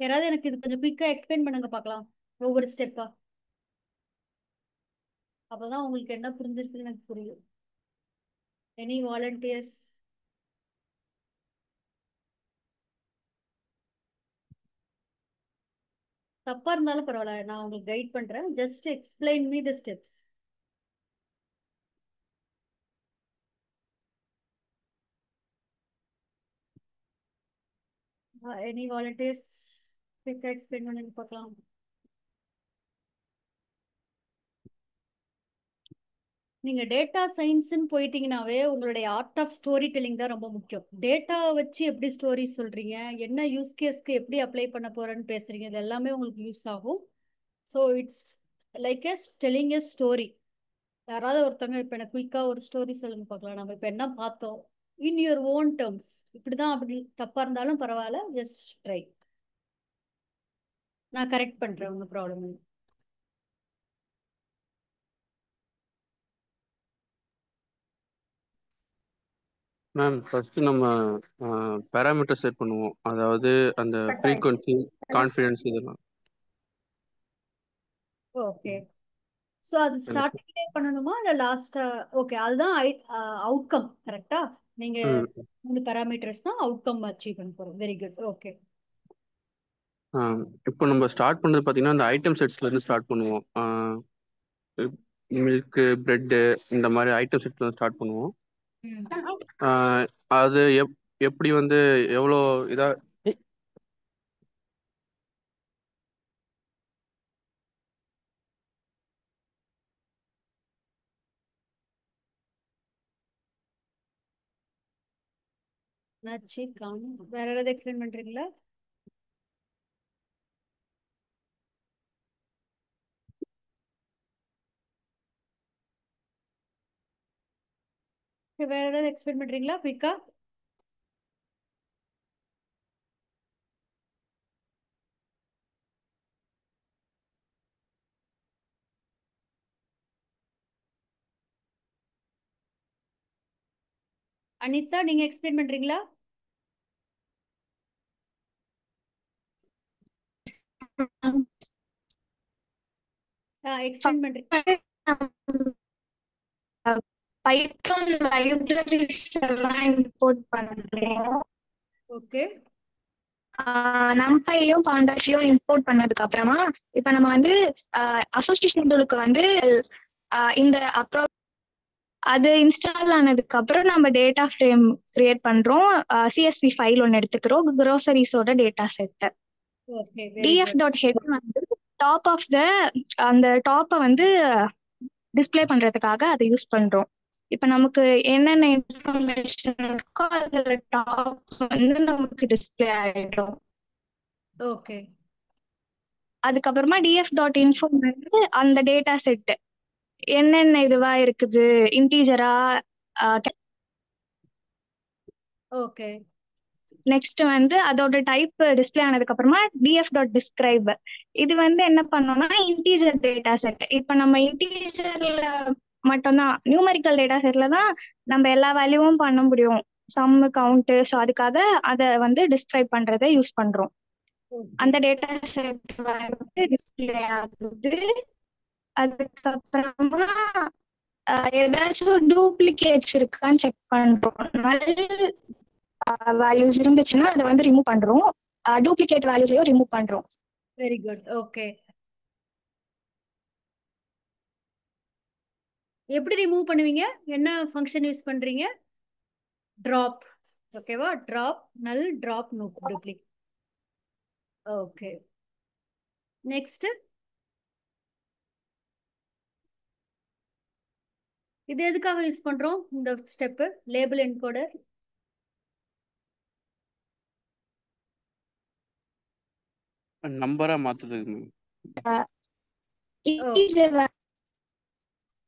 யாராவது எனக்கு இது கொஞ்சம் குயிக்கா எக்ஸ்பிளைன் பண்ணுங்க பார்க்கலாம், ஒவ்வொரு ஸ்டெப்பா. அப்பதான் உங்களுக்கு என்ன புரிஞ்சிருக்குன்னு எனக்கு புரியும். Any volunteers? தப்பா இருந்தாலும் பரவாயில்ல, நான் உங்களுக்கு கைட் பண்றேன். Just explain me the steps. Any volunteers குயிக்கா எக்ஸ்பிளைன் பண்ணுங்க பார்க்கலாம். நீங்க டேட்டா சயின்ஸ்ன்னு போயிட்டீங்கன்னாவே உங்களுடைய ஆர்ட் ஆஃப் ஸ்டோரி டெல்லிங் தான் ரொம்ப முக்கியம். டேட்டாவை வச்சு எப்படி ஸ்டோரி சொல்றீங்க, என்ன யூஸ் கேஸ்க்கு எப்படி அப்ளை பண்ண போறேன்னு பேசுறீங்க, இது எல்லாமே உங்களுக்கு யூஸ் ஆகும். So it's like a telling a story. யாராவது ஒருத்தவங்க இப்போ எனக்கு குயிக்கா ஒரு ஸ்டோரி சொல்லுங்க பார்க்கலாம். நம்ம இப்போ என்ன பார்த்தோம் இன் யுவர் ஓன் டேர்ம்ஸ். இப்படிதான், அப்படி தப்பா இருந்தாலும் பரவாயில்ல, ஜஸ்ட் ட்ரை. நான் கரெக்ட் பண்றேன், ஒன்றும் ப்ராப்ளம் இல்லை. மேம் ஃபர்ஸ்ட் நம்ம பேராமீட்டர் செட் பண்ணுவோம், அதாவது அந்த ஃப்ரீக்வன்சி, கான்ஃபிடன்ஸ் இதெல்லாம். ஓகே, ஸோ அது ஸ்டார்டிங்லேயே பண்ணணுமா இல்லை லாஸ்டா? ஓகே, அதுதான் அவுட்கம். கரெக்டா? நீங்க ம் 3 பேராமீட்டர்ஸ் தான் அவுட்கம் அச்சீவ் பண்ண போறோம். Very good. ஓகே, இப்போ நம்ம ஸ்டார்ட் பண்ணுறது பார்த்தீங்கன்னா அந்த ஐட்டம் செட்ஸ்லேருந்து ஸ்டார்ட் பண்ணுவோம். மில்க்கு, பிரெட்டு, இந்த மாதிரி ஐட்டம் செட்ல ஸ்டார்ட் பண்ணுவோம். ஆஹ் அது எப்படி வந்து எவ்வளோ இதா என்னாச்சு காணும்? வேற ஏதாவது எக்ஸ்பிளைன் பண்றீங்களா? வேற ஏதாவது எக்ஸ்பிளைன் பண்றீங்களா குயிக்கா? அனிதா நீங்க எக்ஸ்பிளைன் பண்றீங்களா? எக்ஸ்பிளைன் பண்றீங்க. பைத்தான் லைப்ரரிஸ் எல்லாம் இம்போர்ட் பண்றோம். ஓகே. நம்பையும் பாண்டாஸையும் இம்போர்ட் பண்ணதுக்கு அப்புறமா இப்ப நம்ம வந்து அசோசியேஷன் டூலுக்கு வந்து இந்த அது இன்ஸ்டால் ஆனதுக்கு அப்புறம் நம்ம டேட்டா ஃப்ரேம் கிரியேட் பண்றோம். சிஎஸ்வி ஃபைல் ஒன்று எடுத்துக்கிறோம், க்ரோசரிஸோட data set. Okay very DF good. Dot head வந்து டாப் ஆஃப் த அந்த டாப்பை வந்து டிஸ்ப்ளே பண்றதுக்காக அதை யூஸ் பண்றோம். இப்ப நமக்கு என்னென்ன இன்ஃபர்மேஷன் இருக்கோ அதுல டாப் வந்து நமக்கு டிஸ்ப்ளே ஆயிடும். ஓகே. அதுக்கப்புறமா டிஎஃப் டாட் இன்ஃபோ வந்து அந்த டேட்டா செட் என்னென்ன இதுவா இருக்குது, இன்டீஜரா, ஓகே. நெக்ஸ்ட் வந்து அதோட டைப் டிஸ்ப்ளே ஆனதுக்கு அப்புறமா டிஎஃப் டாட் டிஸ்கிரைப் இது வந்து என்ன பண்ணோம்னா இன்டீஜர் டேட்டா செட். இப்ப நம்ம இன்டீஜர்ல மட்டும்தான், நியூமரிக்கல் டேட்டா செட்ல தான் நம்ம எல்லா வேல்யூவும் பண்ண முடியும், சம் கவுண்ட். ஸோ அதுக்காக அதை வந்து டிஸ்கிரைப் பண்றதை யூஸ் பண்றோம். அந்த டேட்டா செட் வந்து டிஸ்பிளே ஆகுது. அதுக்கப்புறமா ஏதாச்சும் டூப்ளிகேட்ஸ் இருக்கான்னு செக் பண்றோம். வேல்யூஸ் இருந்துச்சுன்னா அதை வந்து ரிமூவ் பண்றோம், டூப்ளிகேட் வேல்யூஸையும் ரிமூவ் பண்றோம். Very good. ஓகே. எப்படி ரிமூவ் பண்ணுவீங்க? என்ன ஃபங்க்ஷன் யூஸ் பண்றீங்க? ட்ராப். ஓகேவா? ட்ராப் நல், ட்ராப் டூப்ளிகேட். ஓகே. நெக்ஸ்ட் இது எதுக்காக யூஸ் பண்றோம்? இந்த ஸ்டெப் லேபிள் என்கோடர். நம்பரா மாத்துறதுக்கு மேம்.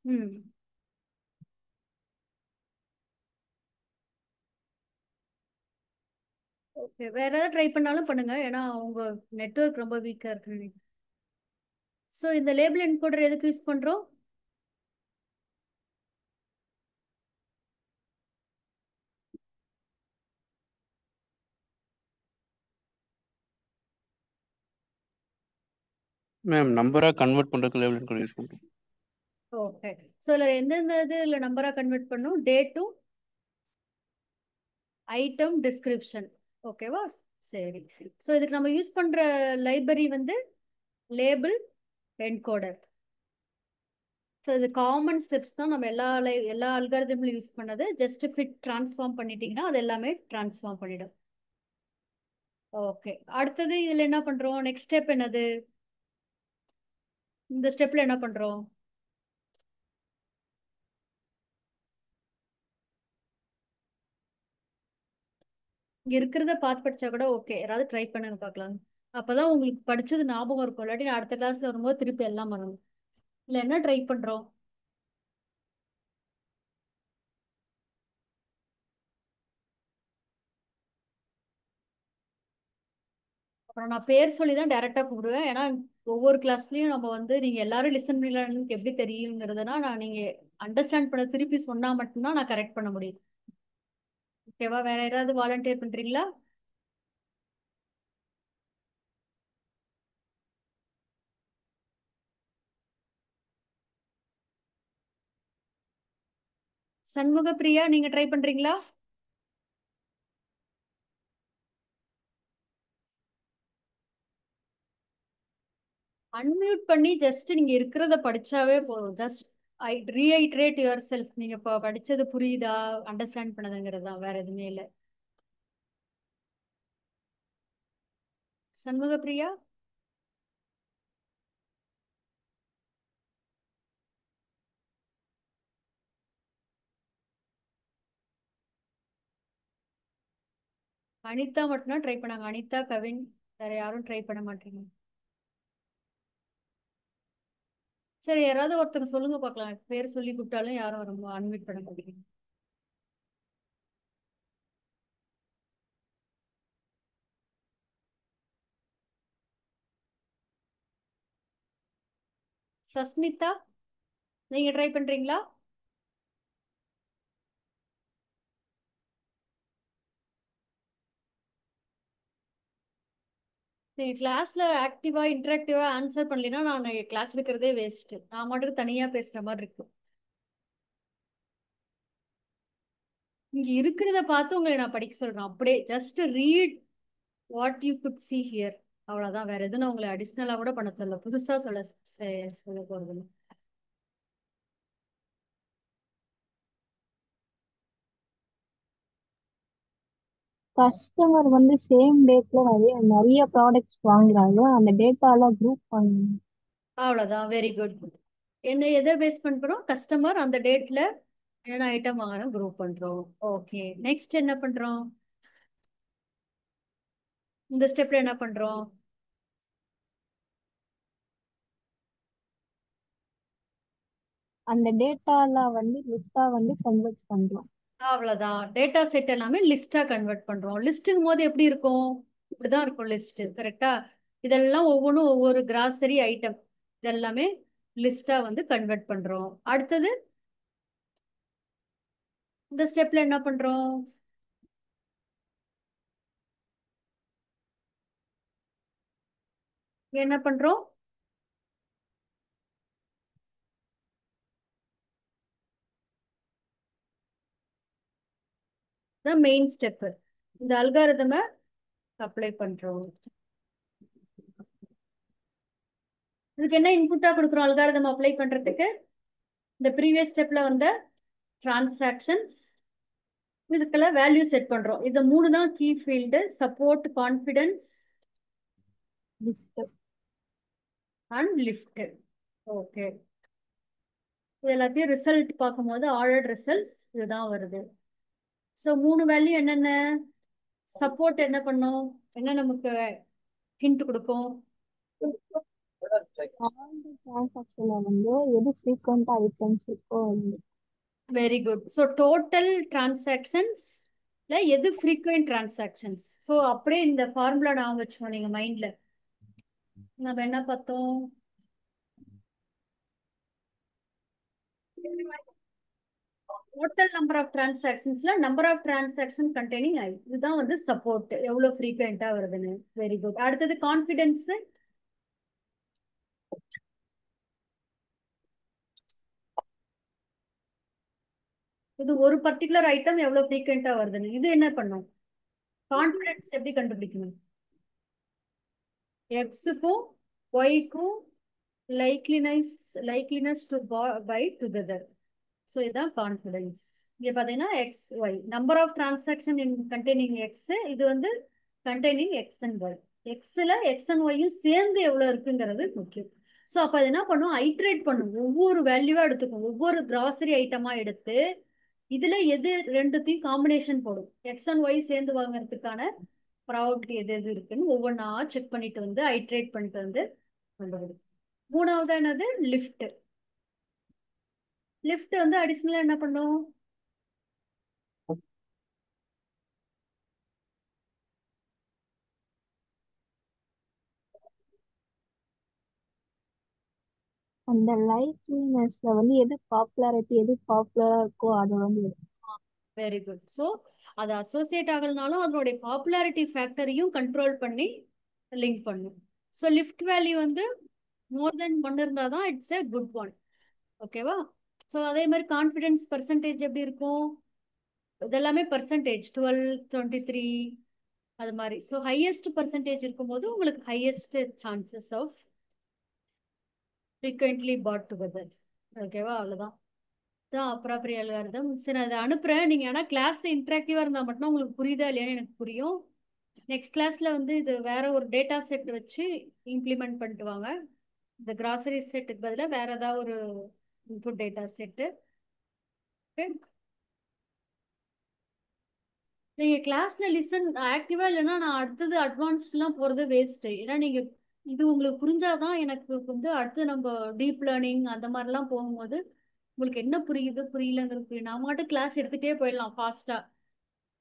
ம். ஓகே. வேற ஏதாவது ட்ரை பண்ணாலும் பண்ணுங்க, ஏன்னா உங்க நெட்வொர்க் ரொம்ப வீக்கா இருக்கு. ஸோ இந்த லேபிள் என்கோடர் எதுக்கு யூஸ் பண்றோம்? மேம் நம்பரா கன்வெர்ட் பண்றதுக்கு லேபிள் என்கோடர் யூஸ் பண்றோம். ஓகே. ஸோ இதில் எந்தெந்த இது நம்பரா கன்வெர்ட் பண்ணும்? Date to item description. ஓகேவா? சரி. ஸோ இதுக்கு நம்ம யூஸ் பண்ற லைப்ரரி வந்து லேபிள் என்கோடர். ஸோ இது காமன் ஸ்டெப்ஸ் தான், நம்ம எல்லா அல்காரிதம்லையும் யூஸ் பண்ணது. ஜஸ்ட் ஃபிட் ட்ரான்ஸ்ஃபார்ம் பண்ணிட்டீங்கன்னா அது எல்லாமே ட்ரான்ஸ்ஃபார்ம் பண்ணிடும். ஓகே. அடுத்தது இதில் என்ன பண்றோம்? நெக்ஸ்ட் ஸ்டெப் என்னது? இந்த ஸ்டெப்ல என்ன பண்றோம்? இங்க இருக்கிறத பார்த்து படிச்சா கூட ஓகே, யாராவது ட்ரை பண்ணுங்க பார்க்கலாம். அப்பதான் உங்களுக்கு படிச்சது ஞாபகம் இருக்கும், இல்லாட்டி நான் அடுத்த கிளாஸ்ல வரும்போது திருப்பி எல்லாம் பண்ணணும். இல்ல என்ன ட்ரை பண்றோம்? அப்புறம் நான் பேர் சொல்லி தான் டைரக்டா கூப்பிடுவேன், ஏன்னா ஒவ்வொரு கிளாஸ்லயும் நம்ம வந்து நீங்க எல்லாரும் லிசன் பண்ணலன்னு எப்படி தெரியுங்கிறதுனா, நான் நீங்க அண்டர்ஸ்டாண்ட் பண்ண திருப்பி சொன்னா மட்டும்தான் நான் கரெக்ட் பண்ண முடியும். ஓகேவா? வேற யாராவது வாலண்டியர் பண்றீங்களா? சண்முக பிரியா நீங்க ட்ரை பண்றீங்களா? அன்மியூட் பண்ணி ஜஸ்ட் நீங்க இருக்கிறத படிச்சாவே போதும். Just I reiterate yourself. நீங்க இப்போ படிச்சது புரியுதா, அண்டர்ஸ்டாண்ட் பண்ணதுங்கிறது தான், வேற எதுவுமே இல்லை. சண்முக பிரியா. அனிதா மட்டும்தான் ட்ரை பண்ணாங்க. அனிதா, கவின், வேற யாரும் ட்ரை பண்ண மாட்டீங்க. சரி, யாராவது ஒருத்தங்க சொல்லுங்க பார்க்கலாம். பேர் சொல்லி கூப்பிட்டாலும் யாரும் ரொம்ப அன்மியூட் பண்ண மாட்டீங்க. சஸ்மிதா நீங்க ட்ரை பண்றீங்களா? நீங்க கிளாஸ்ல ஆக்டிவா இன்டராக்டிவா ஆன்சர் பண்ணலைன்னா நான் கிளாஸ் எடுக்கிறதே வேஸ்ட். நான் மட்டும் தனியா பேசுற மாதிரி இருக்கு. இங்க இருக்கிறத பார்த்து உங்களை நான் படிக்க சொல்றேன். அப்படியே just read what you good see here. அவ்வளவுதான். வேற எதுவும் நான் உங்களை அடிஷ்னலா கூட பண்ண தெரியல. புதுசா சொல்ல போறது இல்ல. கஸ்டமர் வந்து சேம் டேட்ல நிறைய நிறைய ப்ராடக்ட்ஸ் வாங்குறாங்க, அந்த டேட்டாலாம் குரூப் பண்ணணும். அவ்வளவுதான். Very good. என்ன எதை பேஸ் பண்றோம்? கஸ்டமர் அந்த டேட்ல என்ன ஐட்டம் வாங்குறோம் குரூப் பண்றோம். ஓகே, நெக்ஸ்ட் என்ன பண்றோம்? இந்த ஸ்டெப்ல என்ன பண்றோம்? அந்த டேட்டால வந்து லிஸ்டா வந்து கன்வெர்ட் பண்றோம். அவ்வளவுதான். டேட்டா செட் எல்லாமே லிஸ்டா கன்வெர்ட் பண்றோம். லிஸ்ட்டுங்கும் போது எப்படி இருக்கும்? இப்படிதான் இருக்கும் லிஸ்ட். கரெக்டா? இதெல்லாம் ஒவ்வொன்றும் ஒவ்வொரு கிராசரி ஐட்டம் இதெல்லாமே லிஸ்டா வந்து கன்வெர்ட் பண்றோம். அடுத்தது இந்த ஸ்டெப்ல என்ன பண்றோம்? என்ன பண்றோம்? Main step. இந்த அல்காரிதமை அப்ளை பண்றோம். இதுக்கு என்ன இன்புட்டா கொடுக்குறோம்? அல்காரிதம் அப்ளை பண்றதுக்கு இந்த ப்ரீவியஸ் ஸ்டெப்ல வந்த டிரான்சாக்ஷன்ஸ் இதுக்கெல்லாம் வேல்யூ செட் பண்றோம். இது மூணு தான் key field: support, confidence and lift. Okay, இது எல்லாத்தையும் ரிசல்ட் பார்க்கும்போது ஆர்டர் ரிசல்ட்ஸ் இதுதான் வருது. ஸோ மூணு வேல்யூ என்னென்ன? சப்போர்ட் என்ன பண்ணும்? என்ன நமக்கு ஹிண்ட் கொடுக்கும்? டிரான்சாக்ஷன்ல வந்து எது ஃப்ரீக்வெண்டா ஐட்டம்ஸ் இருக்கோ வந்து. Very good. ஸோ டோட்டல் டிரான்சாக்ஷன்ஸ்ல எது ஃப்ரீக்வெண்ட் டிரான்சாக்ஷன்ஸ்? ஸோ அப்படியே இந்த ஃபார்முலா நான் வச்சுக்கணும் நீங்க மைண்ட்ல. நம்ம என்ன பார்த்தோம்? டோட்டல் நம்பர் ஆஃப் டிரான்சாக்ஷன்ஸ்ல number of transaction containing I, இதுதான் வந்து சப்போர்ட் எவ்வளவு ஃப்ரீக்வெண்டா வருதுன்னு. Very good. அடுத்தது கான்ஃபிடன்ஸ். இது ஒரு பர்டிகுலர் ஐட்டம் எவ்வளவு ஃப்ரீக்வெண்டா வருதுன்னு. இது என்ன பண்ணும்? கான்ஃபிடன்ஸ் எப்படி கண்டுபிடிக்கணும்? எக்ஸுக்கும் ஒய்க்கும் likeliness to buy together. So இதுதான் கான்ஃபிடன்ஸ். இங்க பாத்தீங்கன்னா X Y number of transaction in containing X, இது வந்து கண்டெய்னிங் எக்ஸ் அண்ட் ஒய். எக்ஸ்ல எக்ஸ் அண்ட் ஒய்யும் சேர்ந்து எவ்வளவு இருக்குங்கிறது முக்கியம். ஸோ அப்ப அது என்ன பண்ணும்? ஐட்ரேட் பண்ணும். ஒவ்வொரு வேல்யூவா எடுத்துக்கும். ஒவ்வொரு கிராசரி ஐட்டமா எடுத்து இதுல எது ரெண்டுத்தையும் காம்பினேஷன் போடும். எக்ஸ் அண்ட் ஒய் சேர்ந்து வாங்குறதுக்கான ப்ராபபிலிட்டி எது எது இருக்குன்னு ஒவ்வொன்றா செக் பண்ணிட்டு வந்து ஐட்ரேட் பண்ணிட்டு வந்து கொண்டு. மூணாவது என்னது? லிஃப்ட். லிஃப்ட் வந்து அடிஷனலா என்ன பண்ணும்? அந்த லைக்லினஸ்ல வந்து எது பாப்புலரா இருக்கோ அதை வந்து. Very good. ஸோ அது அசோசியேட் ஆகலனாலும் அதனுடைய பாப்புலாரிட்டி ஃபேக்டரையும் கண்ட்ரோல் பண்ணி லிங்க் பண்ணும். ஸோ லிஃப்ட் வேல்யூ வந்து மோர் தென் ஒன் இருந்தால் தான் இட்ஸ் எ குட் ஒன். ஓகேவா? ஸோ அதே மாதிரி கான்ஃபிடன்ஸ் பர்சன்டேஜ் எப்படி இருக்கும்? இதெல்லாமே பர்சன்டேஜ் 12, 23 அது மாதிரி. ஸோ ஹையஸ்ட் பர்சன்டேஜ் இருக்கும்போது உங்களுக்கு highest chances of frequently bought together. ஓகேவா? அவ்வளோதான். தான் அப்ராப்ரியல் அல்காரிதம். சரி, நான் அதை அனுப்புறேன். நீங்க ஆனா கிளாஸ்ல இன்டராக்டிவா இருந்தா மட்டும் உங்களுக்கு புரியுதா இல்லையான்னு எனக்கு புரியும். நெக்ஸ்ட் கிளாஸ்ல வந்து இது வேற ஒரு டேட்டா செட் வச்சு இம்ப்ளிமெண்ட் பண்ணிட்டு வாங்க. இந்த கிராசரி செட்டுக்கு பதிலாக வேற ஏதாவது ஒரு இன்புட் டேட்டா செட்டு. நீங்க கிளாஸ்ல லிசன் ஆக்டிவா இல்லைன்னா நான் அடுத்தது அட்வான்ஸ்ட்லாம் போறது வேஸ்ட். ஏன்னா நீங்க இது உங்களுக்கு புரிஞ்சாதான் எனக்கு வந்து அடுத்து நம்ம டீப் லேர்னிங் அந்த மாதிரிலாம் போகும்போது உங்களுக்கு என்ன புரியுது புரியலங்கிறது புரியும். நான் மட்டும் கிளாஸ் எடுத்துட்டே போயிடலாம் ஃபாஸ்டா.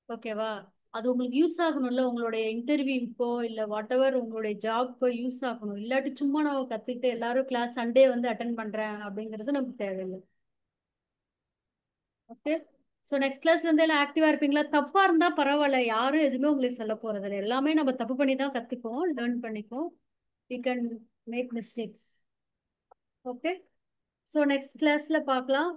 ஓகேவா? அது உங்களுக்கு யூஸ் ஆகணும்ல, உங்களுடைய இன்டர்வியூக்கோ இல்ல வாட் எவர் உங்களுடைய ஜாப்க்கோ யூஸ் ஆகணும். இல்லாட்டி சும்மா நான் கத்துக்கிட்டு எல்லாரும் கிளாஸ் சண்டே வந்து அட்டன் பண்றேன் அப்படிங்கிறது நமக்கு தேவையில்லை. ஓகே, ஸோ நெக்ஸ்ட் கிளாஸ்ல இருந்து எல்லாம் ஆக்டிவா இருப்பீங்களா? தப்பா இருந்தா பரவாயில்ல, யாரும் எதுவுமே உங்களுக்கு சொல்ல போறது இல்லை. எல்லாமே நம்ம தப்பு பண்ணி தான் கத்துக்குவோம், லேர்ன் பண்ணிக்குவோம். We can make mistakes. Okay, so next கிளாஸ்ல பார்க்கலாம்.